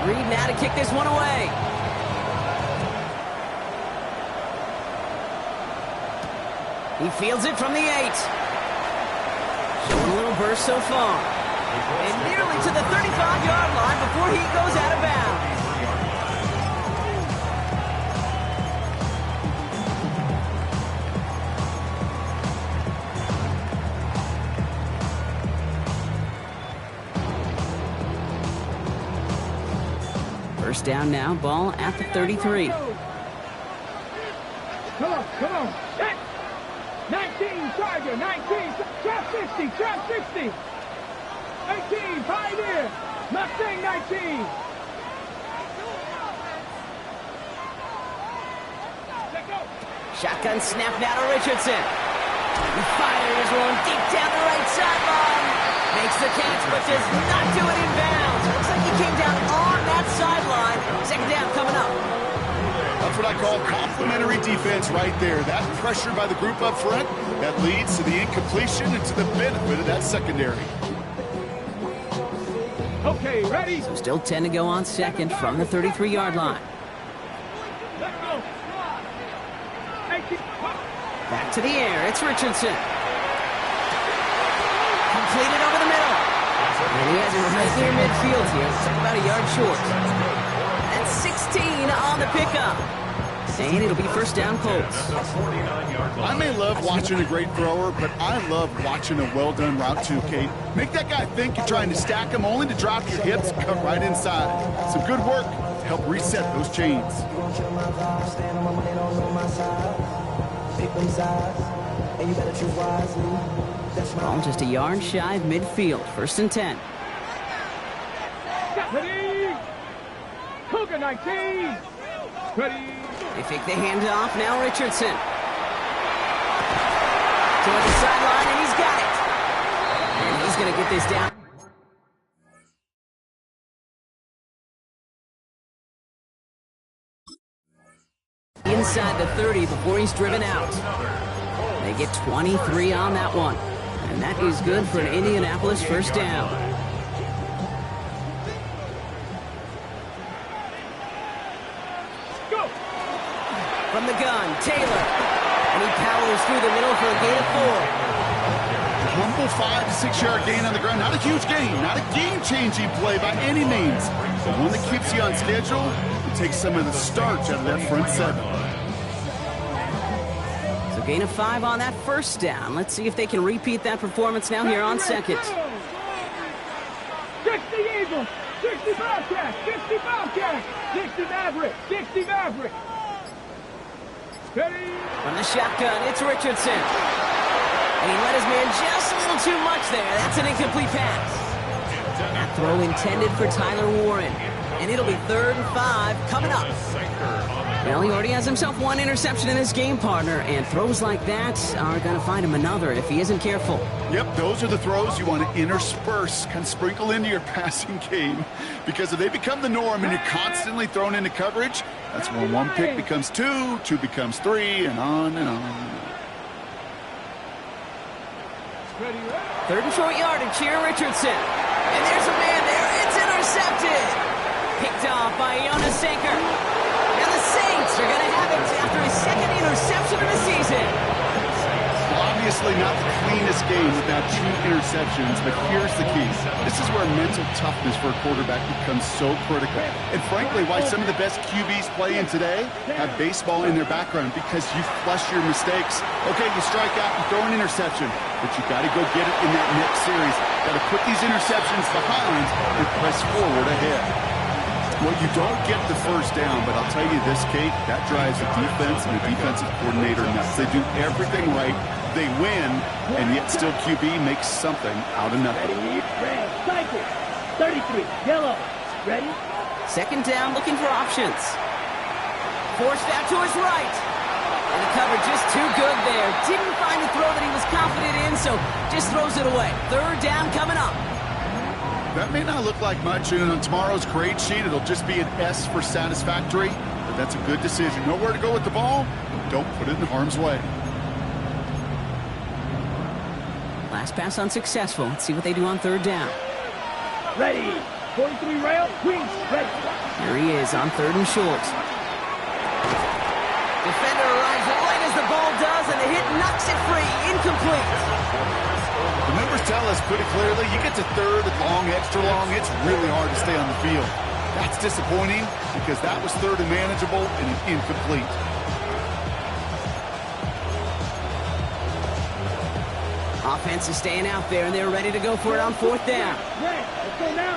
Speaker 3: Reed now to kick this one away. He fields it from the 8. Showing a little burst so far. And nearly to the 35-yard line before he goes out of bounds. First down now, ball at the 33.
Speaker 4: Come on. 19, Charger, 19, trap 60, trap 60. 18, Pioneer, Mustang 19.
Speaker 3: Shotgun snap now to Richardson. He fires one deep down the right sideline. Makes the catch, but does not do it in bounds. Looks like he came down on that sideline. Second down coming up.
Speaker 5: That's what I call complementary defense right there. That pressure by the group up front, that leads to the incompletion and to the benefit of that secondary.
Speaker 4: Okay, ready?
Speaker 3: So still 10 to go on second from the 33-yard line.
Speaker 4: Let's go.
Speaker 3: Back to the air. It's Richardson. Completed over the middle. And he has it right near midfield here. It's about a yard short. That's 16 on the pickup. And it'll be first down Colts.
Speaker 5: I may love watching a great thrower, but I love watching a well-done route too, Kate. Make that guy think you're trying to stack him only to drop your hips and cut right inside. Some good work to help reset those chains.
Speaker 3: Ball just a yard shy of midfield. First and 10.
Speaker 4: Ready? Cougar 19. Ready?
Speaker 3: They fake the handoff. Now Richardson. Toward the sideline, and he's got it. And he's going to get this down. Inside the 30 before he's driven out. They get 23 on that one. And that is good for an Indianapolis first down.
Speaker 4: Go!
Speaker 3: From the gun, Taylor. And he powers through the middle for a gain of 4.
Speaker 5: Humble 5 to 6 yard gain on the ground. Not a huge gain, not a game-changing play by any means, but one that keeps you on schedule and takes some of the starch out of that front seven.
Speaker 3: So gain of 5 on that first down. Let's see if they can repeat that performance now here on second.
Speaker 4: 60 Eagles, 60 Bobcats, 60 Bobcats, 60 Maverick, 60 Maverick. Ready?
Speaker 3: From the shotgun, it's Richardson. And he let his man just a little too much there. That's an incomplete pass. That throw intended for Tyler Warren. And it'll be 3rd and 5 coming up. Well, he already has himself one interception in this game, partner. And throws like that are going to find him another if he isn't careful.
Speaker 5: Yep, those are the throws you want to intersperse, kind of sprinkle into your passing game. Because if they become the norm and you're constantly thrown into coverage, that's when one pick becomes 2, 2 becomes 3, and on and on.
Speaker 3: 3rd and short yardage here, Richardson. And there's a man there. It's intercepted. Picked off by Jonas Sanker. And the Saints are going to have it after his 2nd interception of the season.
Speaker 5: Obvious Obviously not the cleanest game with now 2 interceptions, but here's the key. This is where mental toughness for a quarterback becomes so critical. And frankly, why some of the best QBs playing today have baseball in their background, because you flush your mistakes. Okay, you strike out, you throw an interception, but you got to go get it in that next series. Got to put these interceptions behind and press forward ahead. Well, you don't get the first down, but I'll tell you this, Kate, that drives the defense and the defensive coordinator nuts. They do everything right, they win, and yet still QB makes something out of nothing.
Speaker 4: Ready, red, cycle. 33, yellow. Ready?
Speaker 3: Second down, looking for options. Forced out to his right. And the cover just too good there. Didn't find the throw that he was confident in, so just throws it away. Third down coming up.
Speaker 5: That may not look like much, and on tomorrow's grade sheet, it'll just be an S for satisfactory, but that's a good decision. Know where to go with the ball? Don't put it in harm's way.
Speaker 3: Last pass unsuccessful. Let's see what they do on third down.
Speaker 4: Ready. 43 rail, wings, ready.
Speaker 3: Here he is on third and short. Defender arrives right as the ball does, and the hit knocks it free. Incomplete.
Speaker 5: The numbers tell us pretty clearly, you get to third and long, extra long, it's really hard to stay on the field. That's disappointing because that was third and manageable and an incomplete.
Speaker 3: Offense is staying out there, and they're ready to go for it on fourth down.
Speaker 4: Red, let's go now.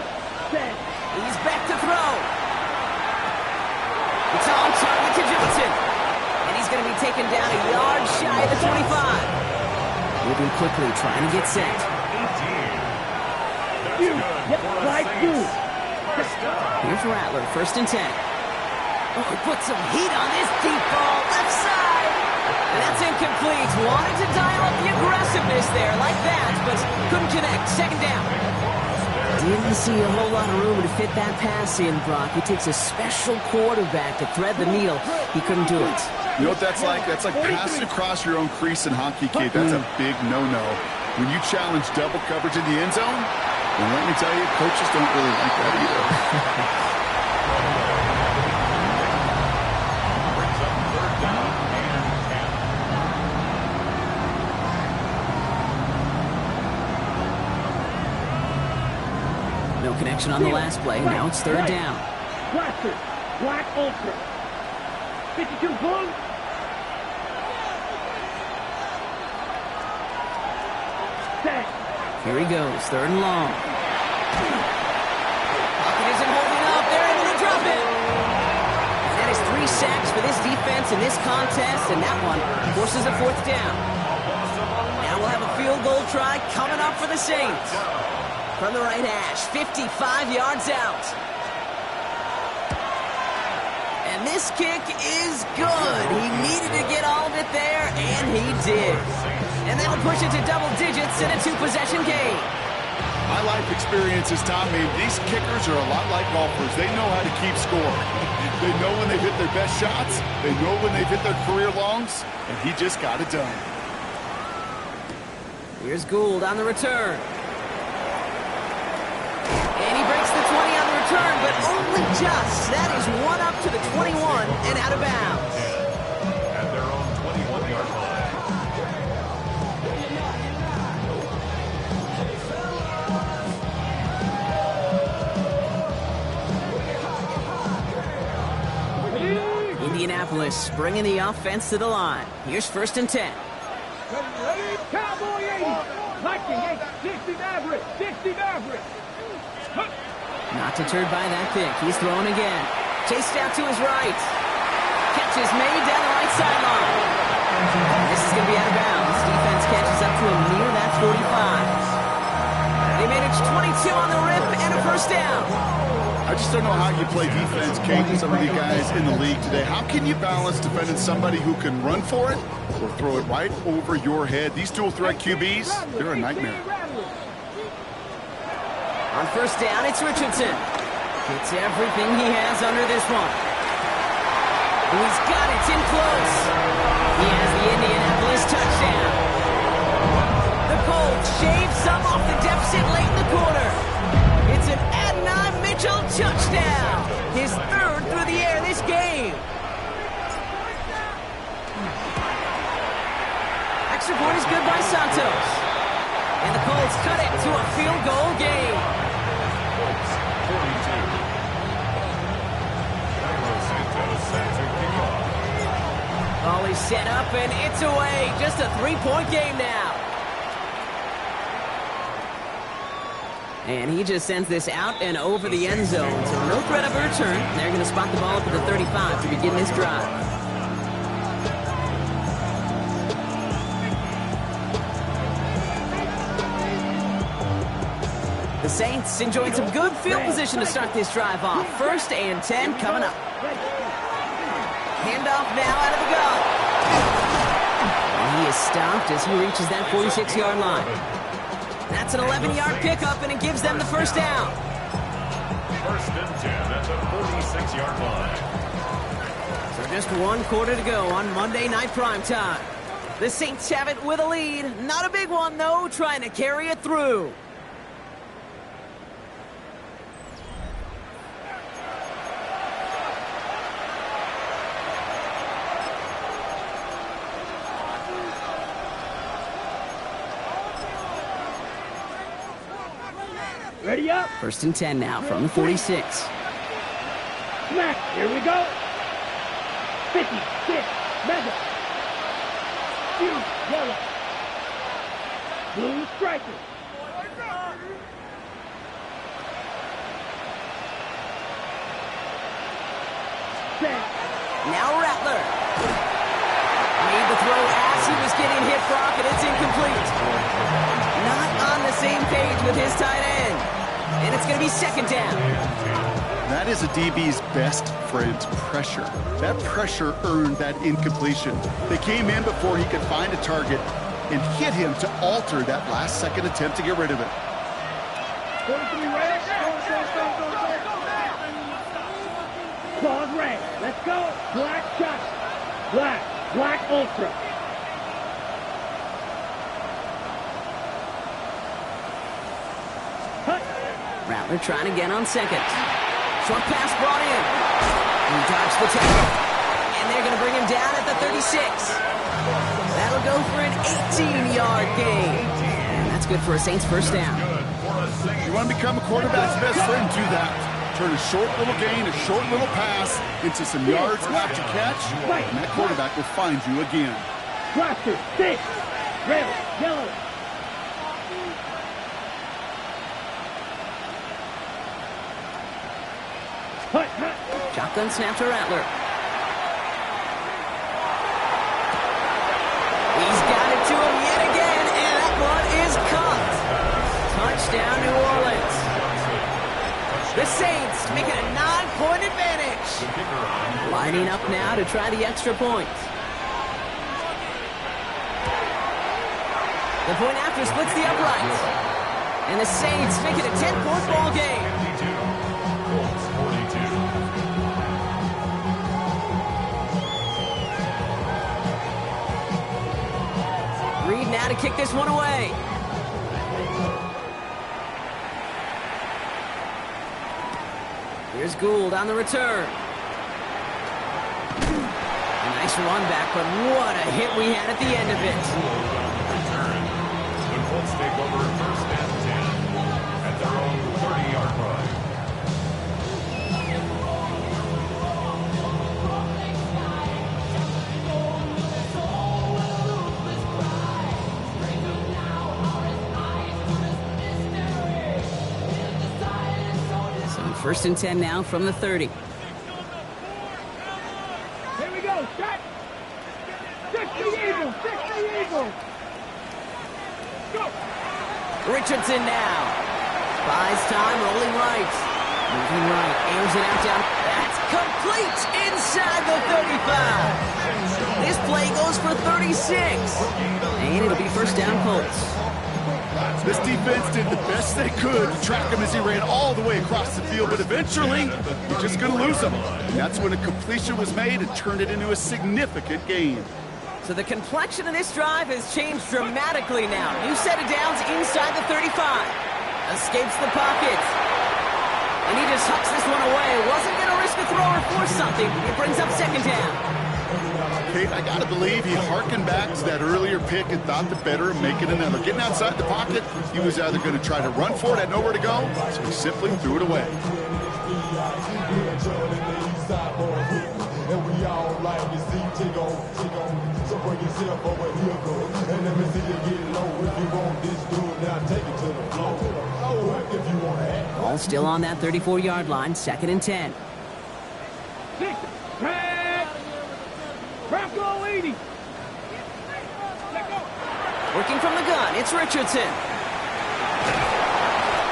Speaker 4: Set.
Speaker 3: He's back to throw. It's on target to Johnson. And he's going to be taken down a yard shy of the 25. Moving quickly, trying to get set.
Speaker 4: Yep, right, dude.
Speaker 3: Here's Rattler, first and 10. Oh, he put some heat on this deep ball, left side. And that's incomplete. Wanted to dial up the aggressiveness there like that, but couldn't connect. Second down. Didn't see a whole lot of room to fit that pass in, Brock. It takes a special quarterback to thread the needle. He couldn't do it.
Speaker 5: You know what that's like? That's like passing across your own crease in hockey, Kate. That's a big no-no. When you challenge double coverage in the end zone, and let me tell you, coaches don't really like that either.
Speaker 3: No connection on the last play. Now it's third down.
Speaker 4: Blaster, black ultra. 52 blue. Set.
Speaker 3: Here he goes, third and long. Pocket isn't holding up. They're able to drop it. That is 3 sacks for this defense in this contest, and that one forces a fourth down. Now we'll have a field goal try coming up for the Saints. From the right hash, 55 yards out. And this kick is good. He needed to get all of it there, and he did. And that'll push it to double digits in a 2-possession game.
Speaker 5: My life experience has taught me these kickers are a lot like golfers. They know how to keep score. They know when they've hit their best shots. They know when they've hit their career longs, and he just got it done.
Speaker 3: Here's Gould on the return. And he breaks the 20 on the return, but only just. That is one up to the 21 and out of bounds.
Speaker 6: At their own 21-yard line.
Speaker 3: Indianapolis bringing the offense to the line. Here's first and 10.
Speaker 4: Cowboy 80. Viking 8. 60 Maverick. 60 Maverick.
Speaker 3: Not deterred by that pick. He's throwing again. Chased out to his right. Catch is made down the right sideline. This is going to be out of bounds. Defense catches up to him near that 45. They manage 22 on the rip and a first down.
Speaker 5: I just don't know how you play defense, Kate, with some of the guys in the league today. How can you balance defending somebody who can run for it or throw it right over your head? These dual-threat QBs, they're a nightmare.
Speaker 3: On first down, it's Richardson. Gets everything he has under this one. And he's got it. It's in close. He has the Indianapolis touchdown. The Colts shave some off the deficit late in the quarter. It's an Adonai Mitchell touchdown. His third through the air this game. Extra point is good by Santos. And the Colts cut it to a field goal game.
Speaker 6: Colts 42. Carlos Santos set to kick off.
Speaker 3: Ball is set up and it's away. Just a 3-point game now. And he just sends this out and over the end zone. So no threat of a return. They're going to spot the ball up at the 35 to begin this drive. The Saints enjoying some good field position to start this drive off. 1st and 10 coming up. Handoff now out of the gun. And he is stopped as he reaches that 46-yard line. That's an 11-yard pickup, and it gives them the first down.
Speaker 6: 1st and 10 at the 46-yard line.
Speaker 3: So just 1 quarter to go on Monday Night Primetime. The Saints have it with a lead. Not a big one, though, trying to carry it through.
Speaker 4: Ready up.
Speaker 3: 1st and 10 now from the 46.
Speaker 4: Smack. Here we go. 56. Mega. Huge. Yellow. Blue striker. Set.
Speaker 3: Now Rattler. Made the throw as he was getting hit, Brock, and it's incomplete. Not on the same page with his tight end. And it's going to be 2nd down.
Speaker 5: That is a DB's best friend, pressure. That pressure earned that incompletion. They came in before he could find a target and hit him to alter that last-second attempt to get rid of it.
Speaker 4: 43 red. Claws red. Let's go. Black shot. Black ultra.
Speaker 3: Rattler trying again on 2nd. Short pass brought in. He dodged the tackle. And they're going to bring him down at the 36. That'll go for an 18-yard gain. And that's good for a Saints first down.
Speaker 5: You want to become a quarterback's best friend, do that. Turn a short little gain, a short little pass into some yards after catch, and that quarterback will find you again.
Speaker 4: Blaster, 6. Red, yellow.
Speaker 3: Shotgun snap to Rattler. He's got it to him yet again, and that one is caught. Touchdown, New Orleans. The Saints making a 9-point advantage. Lining up now to try the extra point. The point after splits the uprights. And the Saints make it a 10-point ball game. Reed now to kick this one away. Here's Gould on the return. A nice run back, but what a hit we had at the end of it.
Speaker 6: Return. The Colts take over 1st and 10 at their own 30-yard line.
Speaker 3: So 1st and 10 now from the 30.
Speaker 4: Here we go. Shot. 60 Eagles. 60 Eagles. Go.
Speaker 3: Richardson now. Buys time, rolling right. Moving right, aims it out down. That's complete inside the 35. This play goes for 36. And it'll be first down Colts.
Speaker 5: This defense did the best they could to track him as he ran all the way across the field, but eventually, you're just going to lose him. And that's when a completion was made and turned it into a significant gain.
Speaker 3: So the complexion of this drive has changed dramatically now. New set of downs inside the 35. Escapes the pocket. And he just hucks this one away. Wasn't going to risk a throw or force something. It brings up 2nd down.
Speaker 5: Kate, I got to believe he harkened back to that earlier pick and thought the better of making another. Getting outside the pocket, he was either going to try to run for it, had nowhere to go, so he simply threw it away.
Speaker 8: And we all like to see take on. So bring yourself over here, go. And let me see you get low. If you want this, do it now. Take it to the floor. Oh, if you want to act.
Speaker 3: Ball still on that 34-yard line, 2nd and 10.
Speaker 4: 6, 10. Bronco 80.
Speaker 3: Working from the gun, it's Richardson.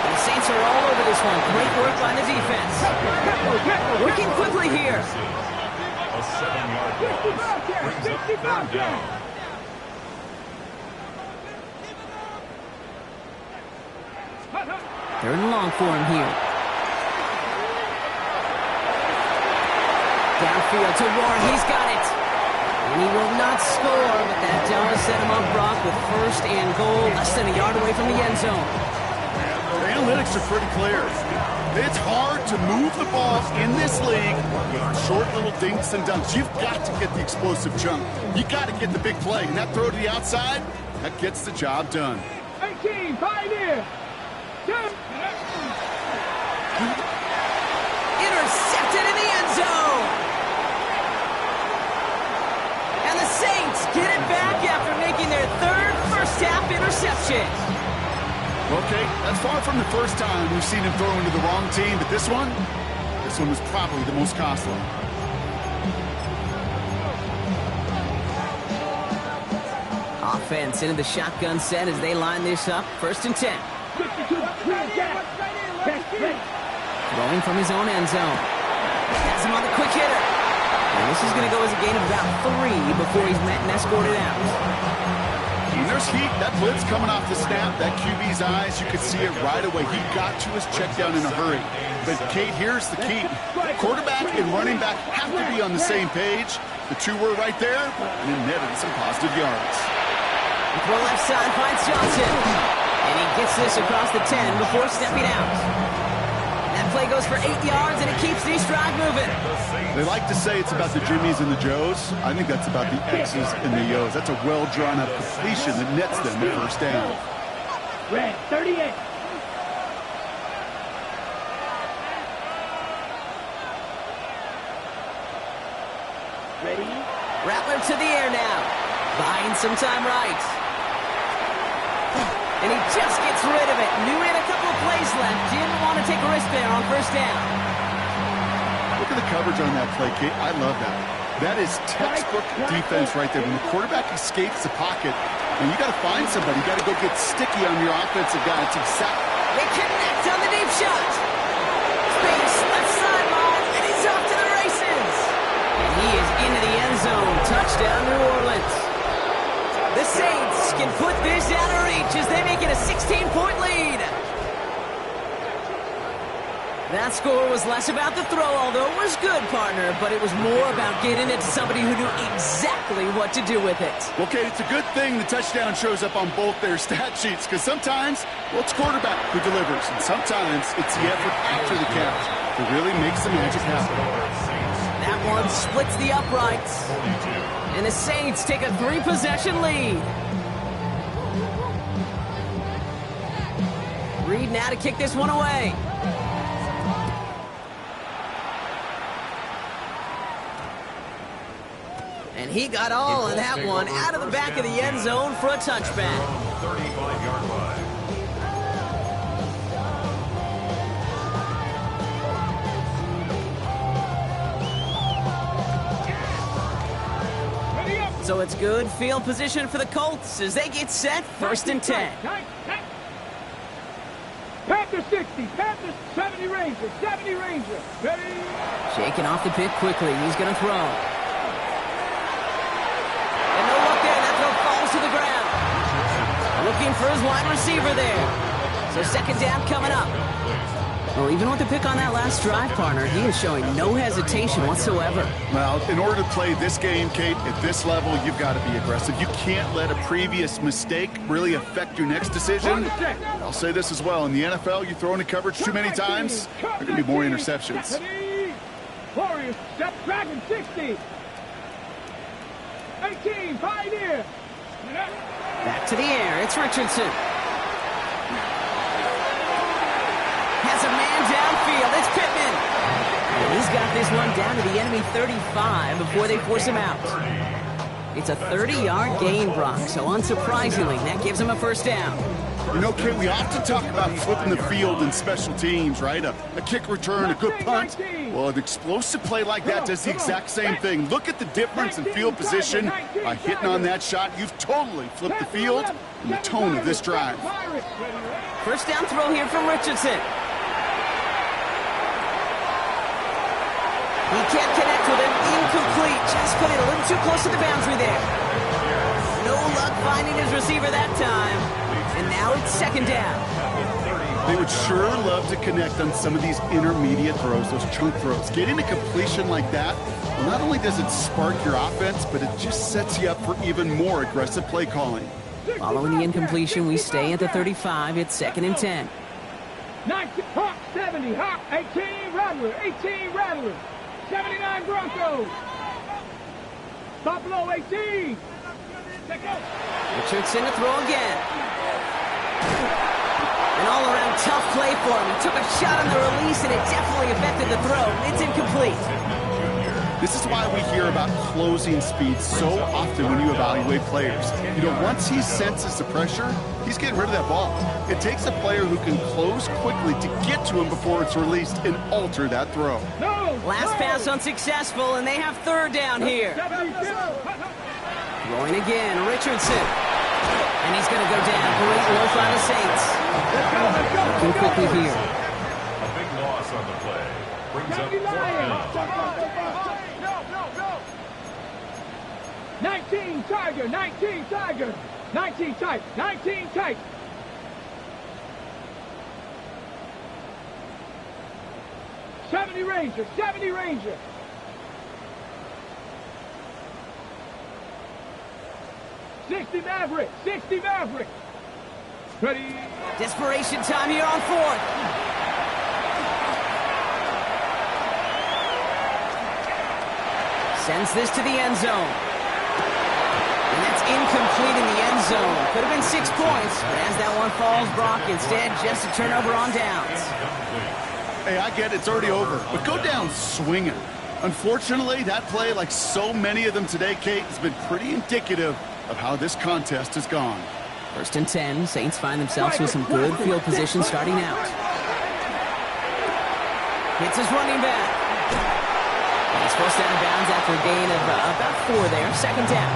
Speaker 3: The Saints are all over this one. Great work by the defense. Working quickly here.
Speaker 6: A 7-yard loss brings up 3rd down.
Speaker 3: Third and long for him here. Downfield to Warren, he's got it. And he will not score, but that does set him up, Brock, with 1st and goal, less than a yard away from the end zone.
Speaker 5: The analytics are pretty clear. It's hard to move the ball in this league with short little dinks and dunks. You've got to get the explosive jump. You got to get the big play. And that throw to the outside, that gets the job done.
Speaker 4: 18, pioneer.
Speaker 3: Intercepted in the end zone. And the Saints get it back after making their 3rd first-half interception.
Speaker 5: Okay, that's far from the first time we've seen him throw into the wrong team, but this one was probably the most costly.
Speaker 3: Offense into the shotgun set as they line this up. 1st and 10. Throwing from his own end zone. Has him on the quick hitter. And this is going to go as a gain of about 3 before he's met and escorted out.
Speaker 5: When there's heat, that blitz coming off the snap, that QB's eyes, you could see it right away. He got to his check down in a hurry. But, Kate, here's the key. Quarterback and running back have to be on the same page. The two were right there, and it netted some positive yards.
Speaker 3: The throw left side finds Johnson. And he gets this across the 10 before stepping out. That play goes for 8 yards, and it keeps this drive moving.
Speaker 5: They like to say it's about the Jimmies and the Joes. I think that's about the X's and the Yo's. That's a well-drawn-up completion that nets them the 1st down.
Speaker 4: Red, 38. Ready?
Speaker 3: Rattler to the air now. Buying some time right. And he just gets rid of it. Knew he had a couple of plays left. Didn't want to take a risk there on 1st down.
Speaker 5: Look at the coverage on that play, Kate. I love that. That is textbook defense right there. When the quarterback escapes the pocket, and you got to find somebody. You got to go get sticky on your offensive guy. It's exactly.
Speaker 3: They connect on the deep shot. Space, left sideline, and he's off to the races. And he is into the end zone. Touchdown, New Orleans. The Saints can put this out of reach as they make it a 16-point lead. That score was less about the throw, although it was good, partner, but it was more about getting it to somebody who knew exactly what to do with it.
Speaker 5: Okay, it's a good thing the touchdown shows up on both their stat sheets, because sometimes, well, it's quarterback who delivers, and sometimes it's the effort after the catch that really makes the magic happen.
Speaker 3: That one splits the uprights. And the Saints take a 3-possession lead. Reed now to kick this one away. And he got all of that one out of the back of the end zone for a touchback.
Speaker 6: 35-yard line.
Speaker 3: So it's good field position for the Colts as they get set. 1st and 10.
Speaker 4: Panther 60, Panther 70 Ranger, 70 Ranger. Ready?
Speaker 3: Shaking off the pick quickly. He's going to throw. And no look there. That throw falls to the ground. Looking for his wide receiver there. So 2nd down coming up. Well, even with the pick on that last drive, partner, he is showing no hesitation whatsoever.
Speaker 5: Well, in order to play this game, Kate, at this level, you've got to be aggressive. You can't let a previous mistake really affect your next decision. I'll say this as well. In the NFL, you throw into coverage too many times, there are going to be more interceptions.
Speaker 4: Warriors, step dragon 60. 18, Pioneer.
Speaker 3: Back to the air. It's Richardson. Has a man downfield. It's Pittman. And he's got this one down to the enemy 35 before they force him out. It's a 30-yard gain, Brock, so unsurprisingly, that gives him a first down.
Speaker 5: You know, Kate, we often talk about flipping the field in special teams, right? A kick return, a good punt. Well, an explosive play like that does the exact same thing. Look at the difference in field position. By hitting on that shot, you've totally flipped the field and the tone of this drive.
Speaker 3: First down throw here from Richardson. He can't connect with him. Incomplete. Just put it a little too close to the boundary there. No luck finding his receiver that time. And now it's second down.
Speaker 5: They would sure love to connect on some of these intermediate throws, those chunk throws. Getting a completion like that, well, not only does it spark your offense, but it just sets you up for even more aggressive play calling.
Speaker 3: Following the incompletion, we stay at the 35. It's second and 10.
Speaker 4: 19, Hawk 70, Hawk 18, Rattler, 18, Rattler. 79 Broncos. Buffalo 18.
Speaker 3: Richardson to throw again. An all-around tough play for him. He took a shot on the release, and it definitely affected the throw. It's incomplete.
Speaker 5: This is why we hear about closing speed so often when you evaluate players. You know, once he senses the pressure, he's getting rid of that ball. It takes a player who can close quickly to get to him before it's released and alter that throw.
Speaker 3: Last pass unsuccessful, and they have third down here. Throwing again, Richardson. And he's going to go down. Great work by the Saints. Looking quickly here.
Speaker 6: A big loss on the play. Brings up fourth down.
Speaker 4: 19 Tiger, 19 Tiger, 19 tight, 19 tight. Ranger, 70 Ranger. $60 Maverick, 60 Maverick. Ready.
Speaker 3: Desperation time here on fourth. Sends this to the end zone. And that's incomplete in the end zone. Could have been 6 points, but as that one falls, Brock, instead just a turnover on downs.
Speaker 5: Hey, I get it, it's already over, but go down swinging. Unfortunately, that play, like so many of them today, Kate, has been pretty indicative of how this contest has gone.
Speaker 3: First and 10, Saints find themselves with some good field position starting out. Hits his running back. He's forced out of bounds after a gain of about 4 there. Second down.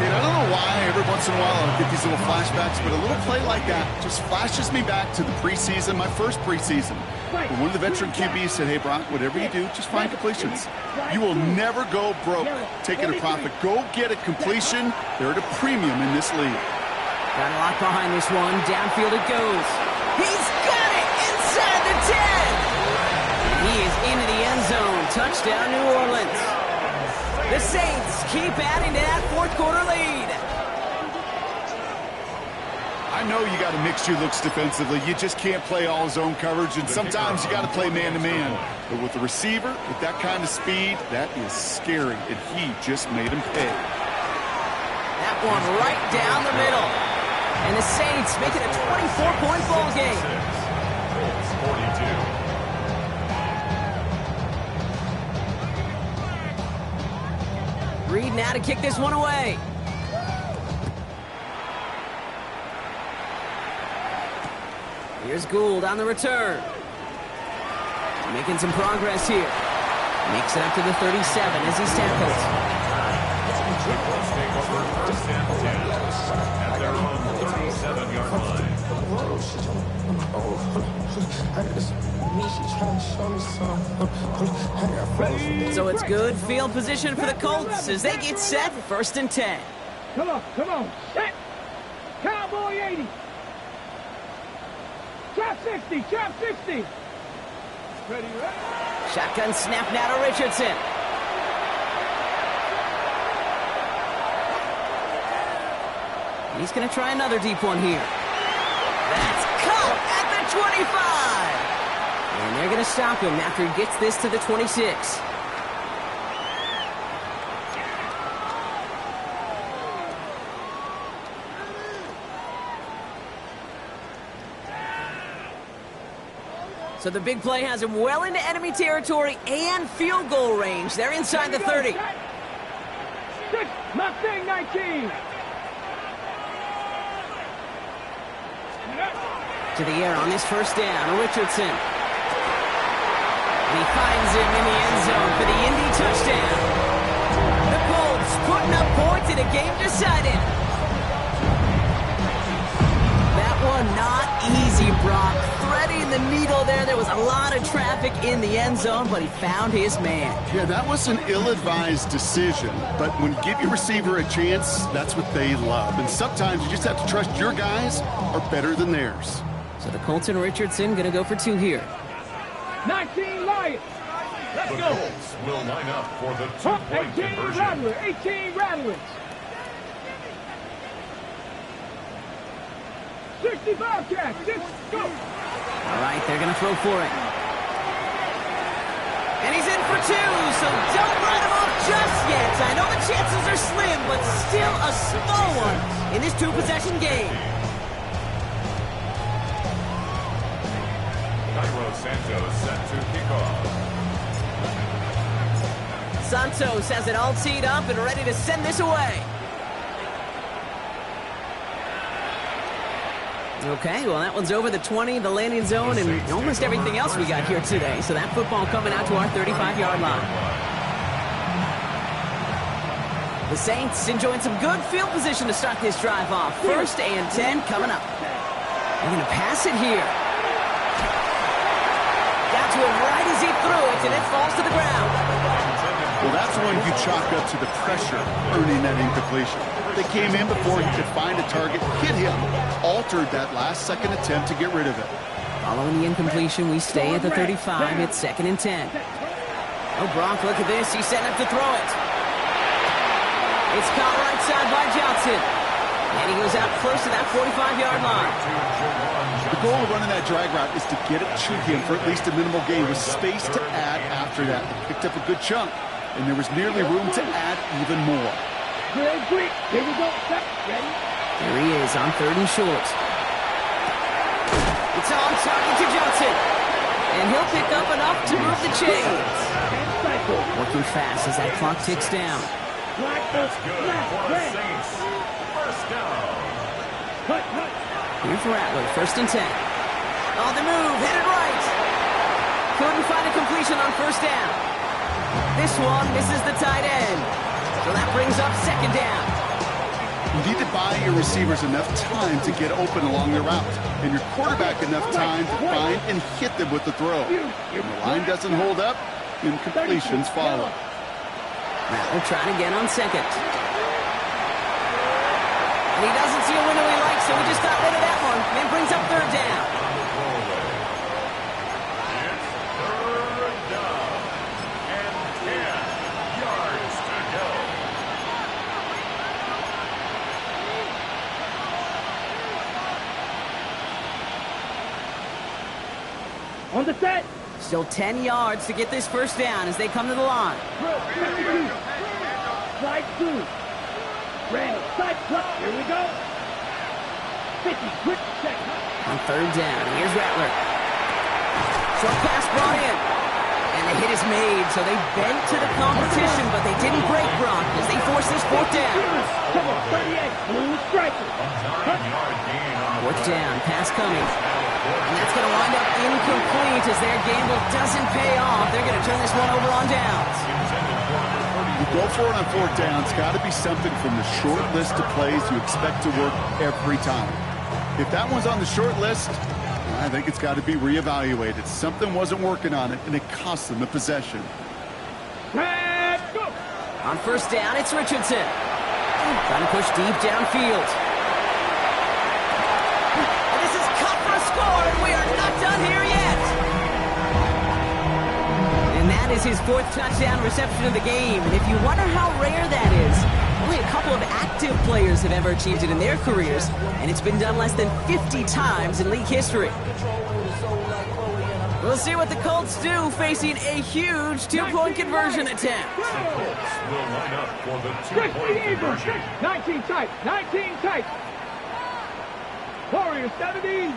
Speaker 5: Kate, I don't know why every once in a while I'll get these little flashbacks, but a little play like that just flashes me back to the preseason, my first preseason. When one of the veteran QBs said, hey, Brock, whatever you do, just find completions. You will never go broke taking a profit. Go get a completion. They're at a premium in this league.
Speaker 3: Got a lot behind this one. Downfield it goes. He's got it inside the 10. He is into the end zone. Touchdown, New Orleans. The Saints keep adding to that fourth quarter lead.
Speaker 5: I know you got to mix your looks defensively. You just can't play all zone coverage, and sometimes you got to play man-to-man. But with the receiver, with that kind of speed, that is scary, and he just made him pay.
Speaker 3: That one right down the middle. And the Saints make it a 24-point ball game.
Speaker 6: Colts 42.
Speaker 3: Reed now to kick this one away. Here's Gould on the return. Making some progress here. Makes it up to the 37 as he's tackled.
Speaker 6: The Colts take over first and 10 at their own 37-yard line.
Speaker 3: So it's good field position for the Colts as they get set for first and 10.
Speaker 4: Come on, set. Cowboy 80. Trap 60, trap 60. Ready.
Speaker 3: Shotgun snap now to Richardson. He's going to try another deep one here. That's caught at the 25. And they're going to stop him after he gets this to the 26. So the big play has him well into enemy territory and field goal range. They're inside the 30.
Speaker 4: 6, Mustang 19.
Speaker 3: To the air on this first down, Richardson. And he finds him in the end zone for the Indy touchdown. The Colts putting up points in a game decided. That one not easy, Brock. Threading the needle there. There was a lot of traffic in the end zone, but he found his man.
Speaker 5: Yeah, that was an ill-advised decision. But when you give your receiver a chance, that's what they love. And sometimes you just have to trust your guys are better than theirs.
Speaker 3: So the Colts and Richardson going to go for 2 here.
Speaker 4: 19 Lions. Let's
Speaker 6: The
Speaker 4: go.
Speaker 6: Colts will line up for the two-point
Speaker 4: 18
Speaker 6: conversion.
Speaker 4: Rattler. 18 Rattlers. 65 catch. 6, go.
Speaker 3: All right, they're going to throw for it. And he's in for 2, so don't write him off just yet. I know the chances are slim, but still a small one in this 2-possession game.
Speaker 6: Cairo Santos set to kick off.
Speaker 3: Santos has it all teed up and ready to send this away. Okay, well, that one's over the 20, the landing zone, and almost everything else we got here today. So that football coming out to our 35-yard line. The Saints enjoying some good field position to start this drive off. 1st and 10 coming up. They're going to pass it here. Got to him right as he threw it, and it falls to the ground.
Speaker 5: Well, that's one you chalk up to the pressure earning that incompletion. They came in before he could find a target, hit him, altered that last-second attempt to get rid of it.
Speaker 3: Following the incompletion, we stay at the 35. It's 2nd and 10. Oh, Brock, look at this. He's setting up to throw it. It's caught right side by Johnson. And he goes out close to that 45-yard line.
Speaker 5: The goal of running that drag route is to get it to him for at least a minimal gain with space to add after that. He picked up a good chunk, and there was nearly room to add even more.
Speaker 4: Good, quick. Here we go. Step. Ready?
Speaker 3: There he is on 3rd and short. It's on target to Johnson. And he'll pick up enough to move the chains. Working fast as that clock ticks down.
Speaker 6: That's good for the Saints. First down.
Speaker 4: Cut.
Speaker 3: Here's Rattler, 1st and 10. On the move, headed right. Couldn't find a completion on 1st down. This one misses the tight end. So that brings up 2nd down.
Speaker 5: You need to buy your receivers enough time to get open along their route, and your quarterback enough time to find and hit them with the throw. When the line doesn't hold up, incompletions follow.
Speaker 3: Rattler trying again on 2nd. And he doesn't see a window he likes, so he just got rid of that one. And brings up 3rd down.
Speaker 6: It's 3rd down and 10 yards to go.
Speaker 4: On the set.
Speaker 3: Still 10 yards to get this 1st down as they come to the line.
Speaker 4: Slide 2. Randall, side cut. Here we go. 50, quick check.
Speaker 3: On 3rd down, here's Rattler. Short pass brought in. And the hit is made, so they bent to the competition, but they didn't break Brock as they force this 4th down.
Speaker 4: Come on, 38. Blue striker.
Speaker 6: 9-yard gain on the
Speaker 3: 4th down, pass coming. And that's going to wind up incomplete as their gamble doesn't pay off. They're going to turn this one over on downs.
Speaker 5: You go for it on 4th down. It's got to be something from the short list of plays you expect to work every time. If that one's on the short list, I think it's got to be reevaluated. Something wasn't working on it, and it cost them the possession.
Speaker 4: Let's go.
Speaker 3: On 1st down, it's Richardson. Trying to push deep downfield. And this is cut for a score, and we are not done here yet. And that is his 4th touchdown reception of the game. And if you wonder how rare that is, only a couple of active players have ever achieved it in their careers, and it's been done less than 50 times in league history. We'll see what the Colts do facing a huge 2-point conversion attempt.
Speaker 6: Colts will line up for the 2-point conversion.
Speaker 4: 19 tight. 19 tight. Warriors 70.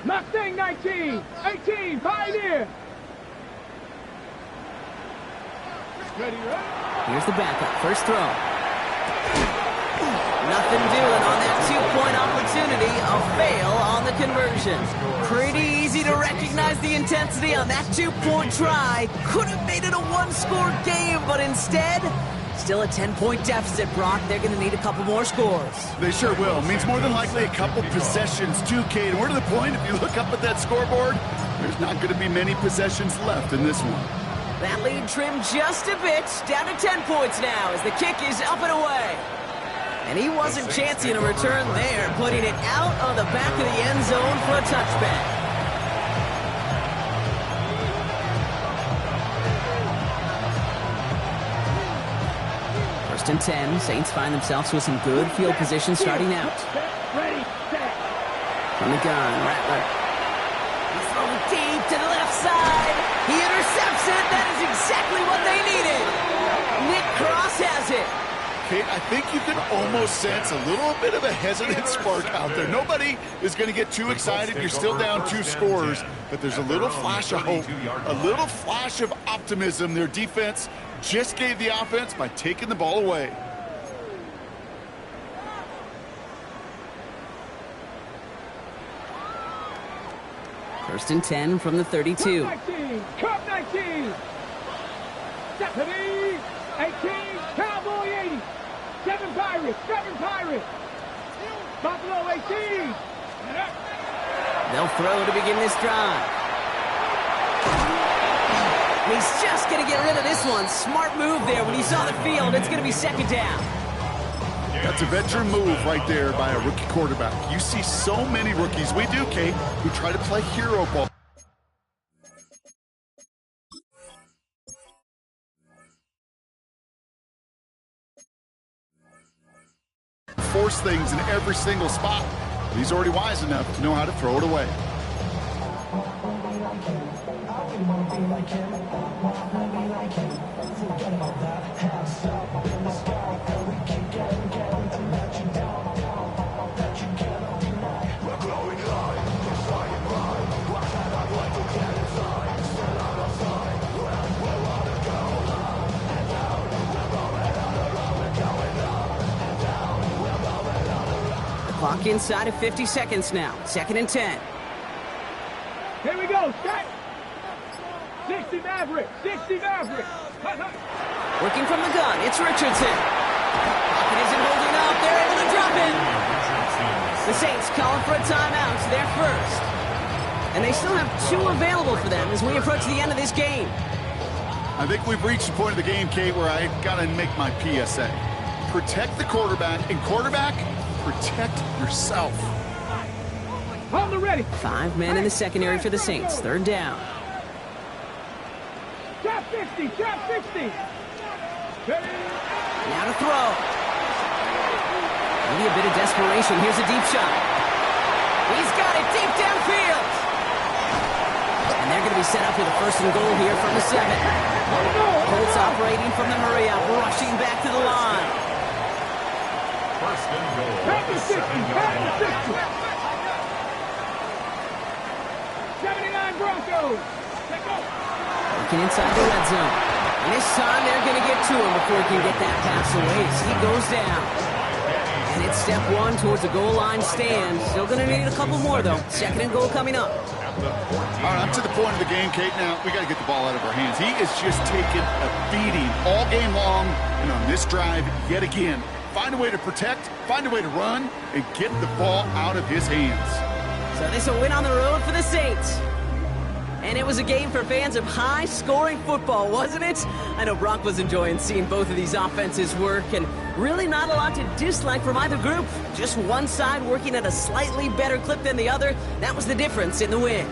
Speaker 4: Mustang 19, 18, Pioneer. Ready, right?
Speaker 3: Here's the backup. First throw. Nothing doing on that two-point opportunity. A fail on the conversion. Pretty easy to recognize the intensity on that two-point try. Could have made it a one-score game, but instead, still a 10-point deficit, Brock. They're going to need a couple more scores.
Speaker 5: They sure will. Means more than likely a couple possessions too, Kate. And we're to the point, if you look up at that scoreboard, there's not going to be many possessions left in this one.
Speaker 3: That lead trimmed just a bit. Down to 10 points now as the kick is up and away. And he wasn't chancing a return there, putting it out on the back of the end zone for a touchback. First and 10, Saints find themselves with some good field position starting out.
Speaker 4: Ready, set.
Speaker 3: From the gun, Rattler. He's throwing deep to the left side. He intercepts it. That is exactly what they needed. Nick Cross has it.
Speaker 5: Kate, I think you can almost sense a little bit of a hesitant spark out there. Nobody is going to get too excited. You're still down 2 scores, but there's a little flash of hope, a little flash of optimism. Their defense just gave the offense by taking the ball away.
Speaker 3: First and 10 from the 32.
Speaker 4: Cup 19. Stephanie, 18, Cowboy 80. 7 Pirates, 7 Pirates. Buffalo 18.
Speaker 3: They'll throw to begin this drive. He's just going to get rid of this one. Smart move there when he saw the field. It's going to be second down.
Speaker 5: That's a veteran move right there by a rookie quarterback. You see so many rookies, we do, Kate, who try to play hero ball. Force things in every single spot. But he's already wise enough to know how to throw it away.
Speaker 3: Clock inside of 50 seconds now. Second and 10.
Speaker 4: Here we go, set. 60 Maverick, 60 Maverick.
Speaker 3: Working from the gun, it's Richardson. Pocket isn't holding up. They're able to drop it. The Saints calling for a timeout. They're first. And they still have 2 available for them as we approach the end of this game.
Speaker 5: I think we've reached the point of the game, Kate, where I got to make my PSA. Protect the quarterback, and quarterback, protect yourself.
Speaker 4: Hold the ready.
Speaker 3: 5 men in the secondary for the Saints. Third down.
Speaker 4: Trap 60, trap 60.
Speaker 3: Now to throw. Maybe a bit of desperation. Here's a deep shot. He's got it deep downfield. And they're going to be set up with a first and goal here from the 7. Colts operating from the hurry-up, rushing back to the line.
Speaker 6: First and goal.
Speaker 4: Back to 60, back to 60. 79 Broncos. Take off.
Speaker 3: Working inside the red zone. And this time they're going to get to him before he can get that pass away. So he goes down. And it's step 1 towards the goal line stand. Still going to need a couple more, though. Second and goal coming up.
Speaker 5: All right, I'm to the point of the game, Kate. Now, we got to get the ball out of our hands. He is just taking a beating all game long. And on this drive, yet again, find a way to protect, find a way to run, and get the ball out of his hands.
Speaker 3: So this is a win on the road for the Saints. And it was a game for fans of high-scoring football, wasn't it? I know Brock was enjoying seeing both of these offenses work, and really not a lot to dislike from either group. Just one side working at a slightly better clip than the other. That was the difference in the win.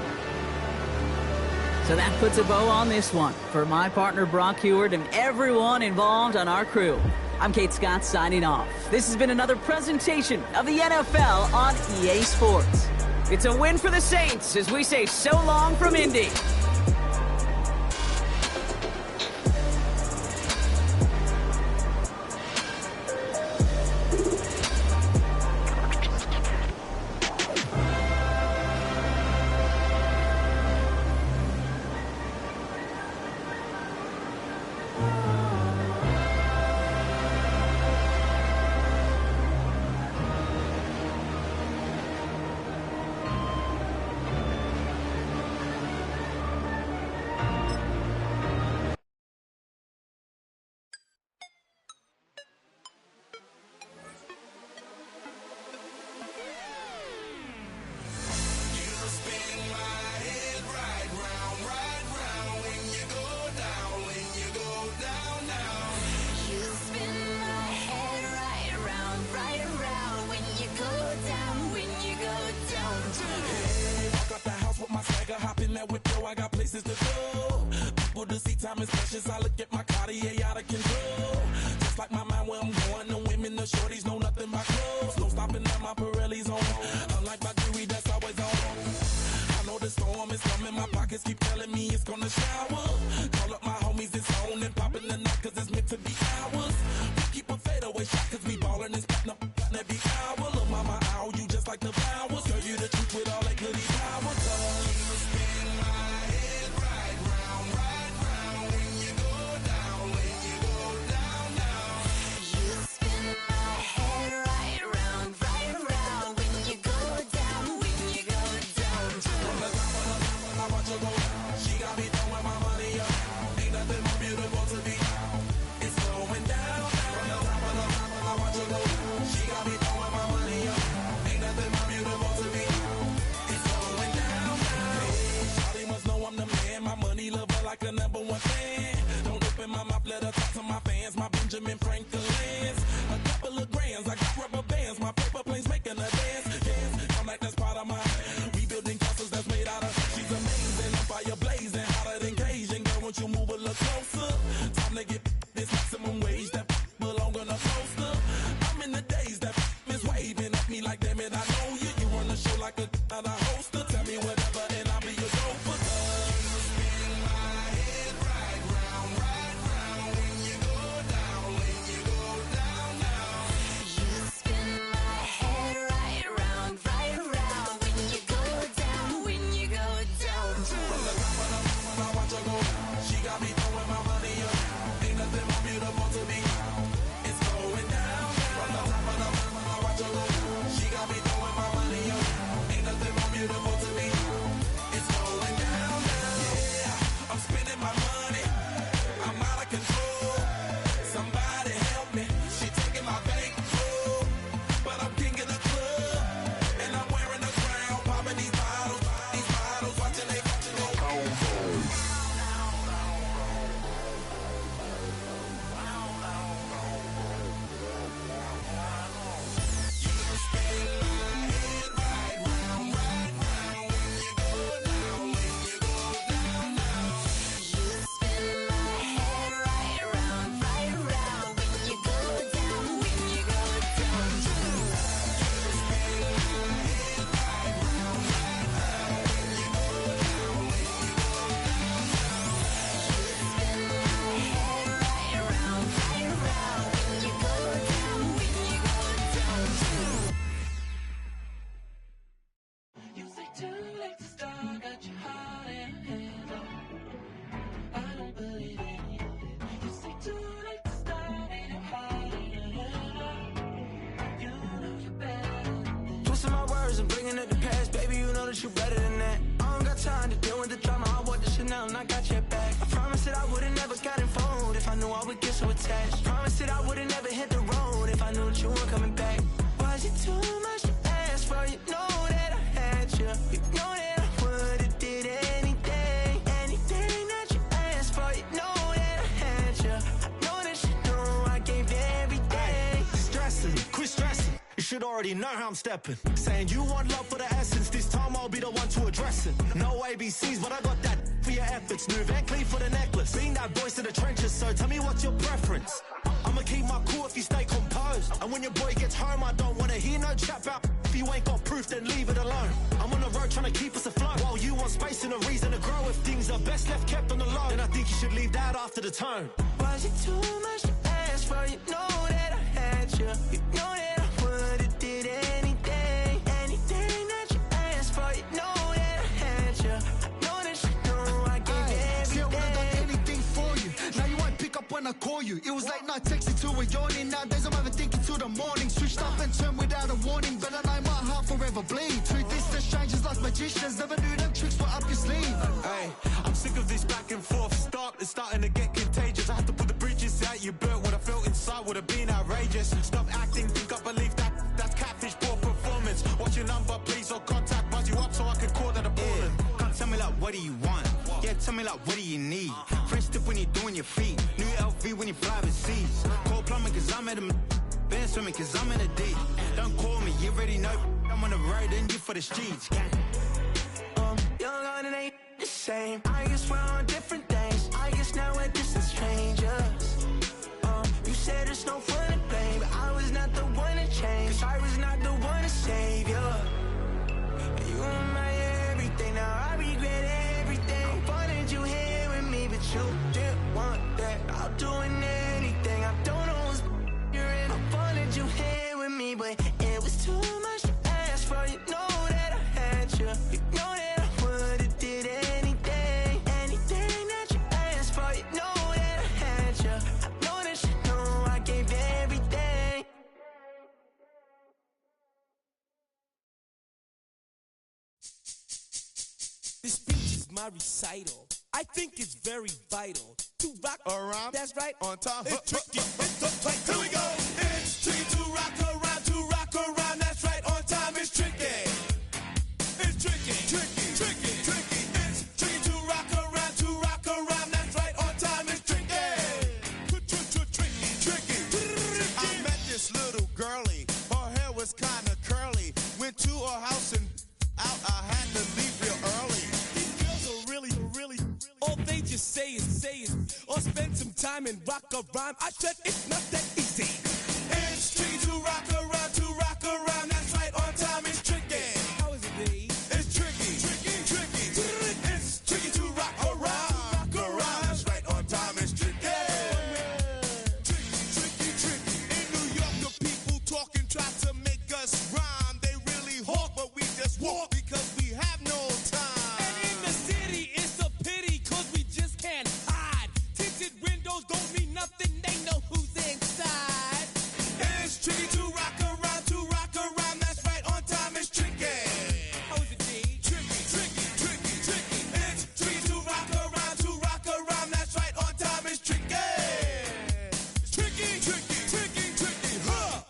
Speaker 3: So that puts a bow on this one. For my partner, Brock Heward, and everyone involved on our crew, I'm Kate Scott signing off. This has been another presentation of the NFL on EA Sports. It's a win for the Saints as we say so long from Indy.
Speaker 9: that whip, yo, I got places to go. People to see, time is precious. I look at my Cartier out of control. Just like my mind where I'm going, the women, the shorties know nothing but clothes. No stopping at my Pirelli's on. Unlike my jewelry, that's always on. I know the storm is coming, my pockets keep telling me it's gonna shower. Call up my homies, it's on and popping the night, cause it's meant to be ours. We keep a fadeaway shot, cause we ballin' and spittin' up every hour. Look, mama, ow, you just like the flowers. Girl, you the truth with all that goody power. You spin my head right round when you go down, when you go down, down.
Speaker 10: You spin my head right round when you go down, when you go down.
Speaker 9: From the top of the mountain, I watch her go down. She got me throwing my money up. Ain't nothing more beautiful to be. It's going down. From the top of the mountain, I watch her go down. She got me throwing my money up. Ain't nothing more beautiful to be. It's going down. Hey, Charlie must know I'm the man. My money lover like a #1 fan. Don't open my mouth, let her talk to my fans. My Benjamin Franklin's. A couple of grands, I got rubber bands. My paper planes making a dance. Dance, I'm like that's part of my. We building castles that's made out of. She's amazing, I'm fire blazing, hotter than Cajun. Girl, won't you move a little closer? Time to get this maximum wage that belong on a poster. I'm in the days that is waving at me like, damn it, I know you. You run the show like a hoster. Tell me whatever and I'll be your gopher. You spin my head right round when you go down, when you go down, down.
Speaker 10: You spin my head right round when you go down, when you go down.
Speaker 9: From the top of the mountain, I watch her go down. She got me throwing my money up. Ain't nothing more beautiful to be. It's going down. From the top of the mountain, I watch her go down. She got me throwing my money up. Ain't nothing more beautiful to be. It's going down. Yeah, I'm spending my money. I'm out of control. Somebody help me. She taking my bankroll, but I'm king of the club, and I'm wearing a crown. Popping these bottles, watching they go.
Speaker 11: Twisting my words and bringing up the past, baby, you know that you better than that. I don't got time to deal with the drama, I want the Chanel and I got your back. I promised that I would've never got involved if I knew I would get so attached. I promised that I would've never hit the road if I knew that you weren't coming back. Was it too much to ask for? You know that I had you. You know that I would've did anything that you asked for. You know that I had you. I know that you know I gave everything.
Speaker 12: Stressing, quit stressing. You should already know how I'm stepping. Saying you want love for the essence, this time I'll be the one to address it. No ABCs, but I got that for your efforts. New Van Cleef for the necklace. Being that voice in the trenches, so tell me what's your preference. I'ma keep my cool if you stay composed. And when your boy gets home, I don't wanna hear no chat about. If you ain't got proof, then leave it alone. I'm on the road trying to keep us afloat, while you want space and a reason to grow. If things are best left kept on the low, then I think you should leave that after the tone.
Speaker 11: Was it too much to ask for? You know that I had you. You know that I would've did anything that you asked for. You know that I had you. I know that you know I gave everything.
Speaker 12: See, I would've done anything for you. Now you won't pick up when I call you. It was late night texting till we're yawning. Nowadays I'm overthinking till the morning. Switched up and turned without a warning, but I know my heart forever bleed. Truth is, the strangers like magicians. Never knew them tricks were up your sleeve.
Speaker 13: Hey, I'm sick of this back and forth. It's starting to get contagious. I had to put the bridges out you built. What I felt inside would have been outrageous. Stop acting, think I believe that's catfish, poor performance. What's your number, please, or contact, buzz you up so I can call that appalling.
Speaker 14: Can't tell me like, what do you want? Yeah, tell me like, what do you need? French tip when you're doing your feet. New LV when you fly overseas. Call plumbing cause I'm at a been swimming cause I'm in a deep. Don't call me, you already know I'm on the road and you for the streets.
Speaker 11: Young on and ain't same. I guess we're on different things. I guess now we're distant strangers. You said there's no fun to blame, but I was not the one to change. 'Cause I was not the one to save you. You were my everything, now I regret everything. I wanted you here with me, but you didn't want that. I'll do anything, I don't know what's you're in. I wanted you here with me, but it was too much to ask for. You know that I had you. You know that I would've did anything, anything that you asked for. You know that I had you. I know that you know I gave everything.
Speaker 15: This speech is my recital. I think it's very vital to rock around. That's right, on time. It's tricky. It's uptight. Here we go. It's tricky to rock around. To rock around. That's right, on time. It's tricky. It's tricky. Tricky. Tricky. Tricky. It's tricky to rock around. To rock around. That's right, on time. It's tricky. Tricky. Tricky.
Speaker 16: I met this little girlie. Her hair was kinda curly. Went to her house and out. I had to leave real early.
Speaker 15: These girls are really, all they just say is, or spend some time and rock a rhyme. I said it's not that easy. It's tricky to rock around. To rock around. That's right, on time. It's tricky. How is it, B?
Speaker 16: It's tricky. Tricky. Tricky.
Speaker 15: It's tricky to rock around.
Speaker 16: Rock around. That's right, on time. It's tricky. Tricky. Tricky. In New York, the people talking try to make us rhyme. They really hawk, but we just walk because we have no time.
Speaker 15: And in the city, it's a pity, 'cause we just can't hide. Tinted windows don't mean nothing, they know who's inside.
Speaker 16: It's tricky to rock around. To rock around. That's right, on time. It's tricky.
Speaker 15: How is it, D?
Speaker 16: Tricky. It's tricky to rock around. To rock around. That's right, on time. It's tricky. Tricky. Huh.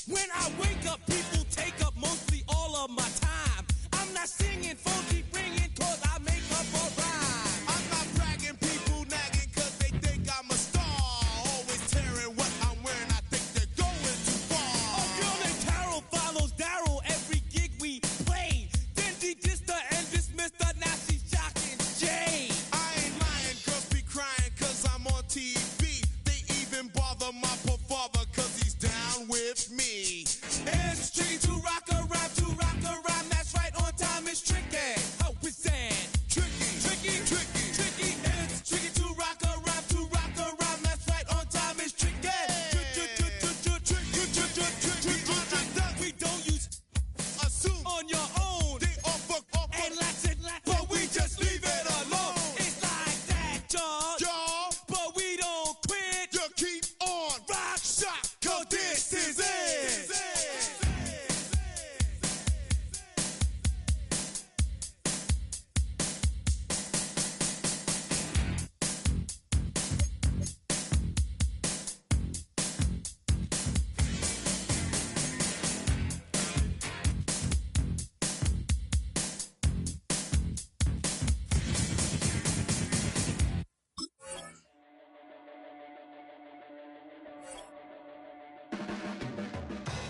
Speaker 15: When I wake up, people take up mostly all of my time. I'm not singing, phone keep ringing, 'cause I make up a rhyme.
Speaker 16: I'm not bragging, people nagging 'cause they think I'm a star. Always tearing what I'm wearing, I think they're going too far.
Speaker 15: A girl named Carol follows Daryl every gig we play. Then she dissed her and dismissed her, now she's shocking Jay.
Speaker 16: I ain't lying, girls be crying 'cause I'm on TV. They even bother my poor father 'cause he's down with me.
Speaker 15: It's tricky to rock around. To rock around. That's right, on time. It's tricky. How is that?
Speaker 16: Tricky.
Speaker 15: It's tricky to rock around. To rock around. That's right, on time. It's tricky. We don't use
Speaker 16: Assume
Speaker 15: on your own.
Speaker 16: they offer,
Speaker 15: And let's it,
Speaker 16: but we just leave it alone.
Speaker 15: It's like that, y'all.
Speaker 16: Y'all,
Speaker 15: But we don't quit.
Speaker 16: you keep on
Speaker 15: Rock,
Speaker 16: shot, 'cause this is it.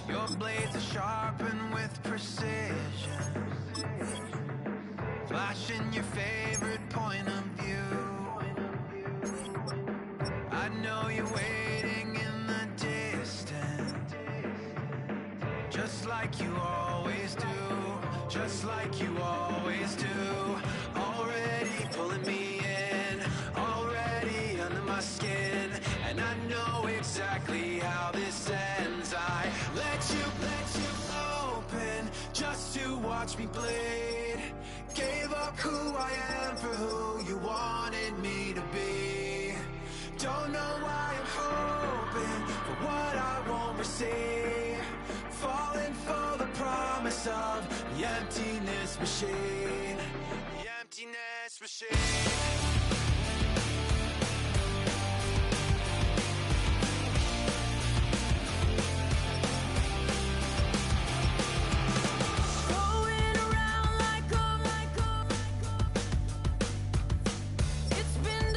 Speaker 14: Your blades are sharpened with precision, flashing your favorite point of view. I know you're waiting in the distance, just like you always do, just like you always do. Already pulling me in, already under my skin, and I know exactly how this ends. I let you open just to watch me bleed. Gave up who I am for who you wanted me to be. Don't know why I'm hoping for what I won't receive. Falling for the promise of the emptiness machine. The emptiness machine.
Speaker 10: Going around like a, it's been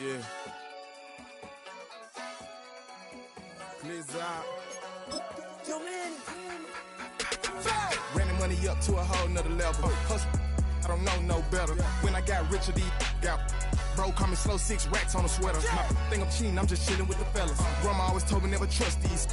Speaker 16: Yeah. Blizzard. Ran the money up to a whole nother level. Hustle, I don't know no better. When I got richer, these got bro, call me slow 6 racks on a sweater. My thing I'm cheating, I'm just chilling with the fellas. Grandma always told me never trust these.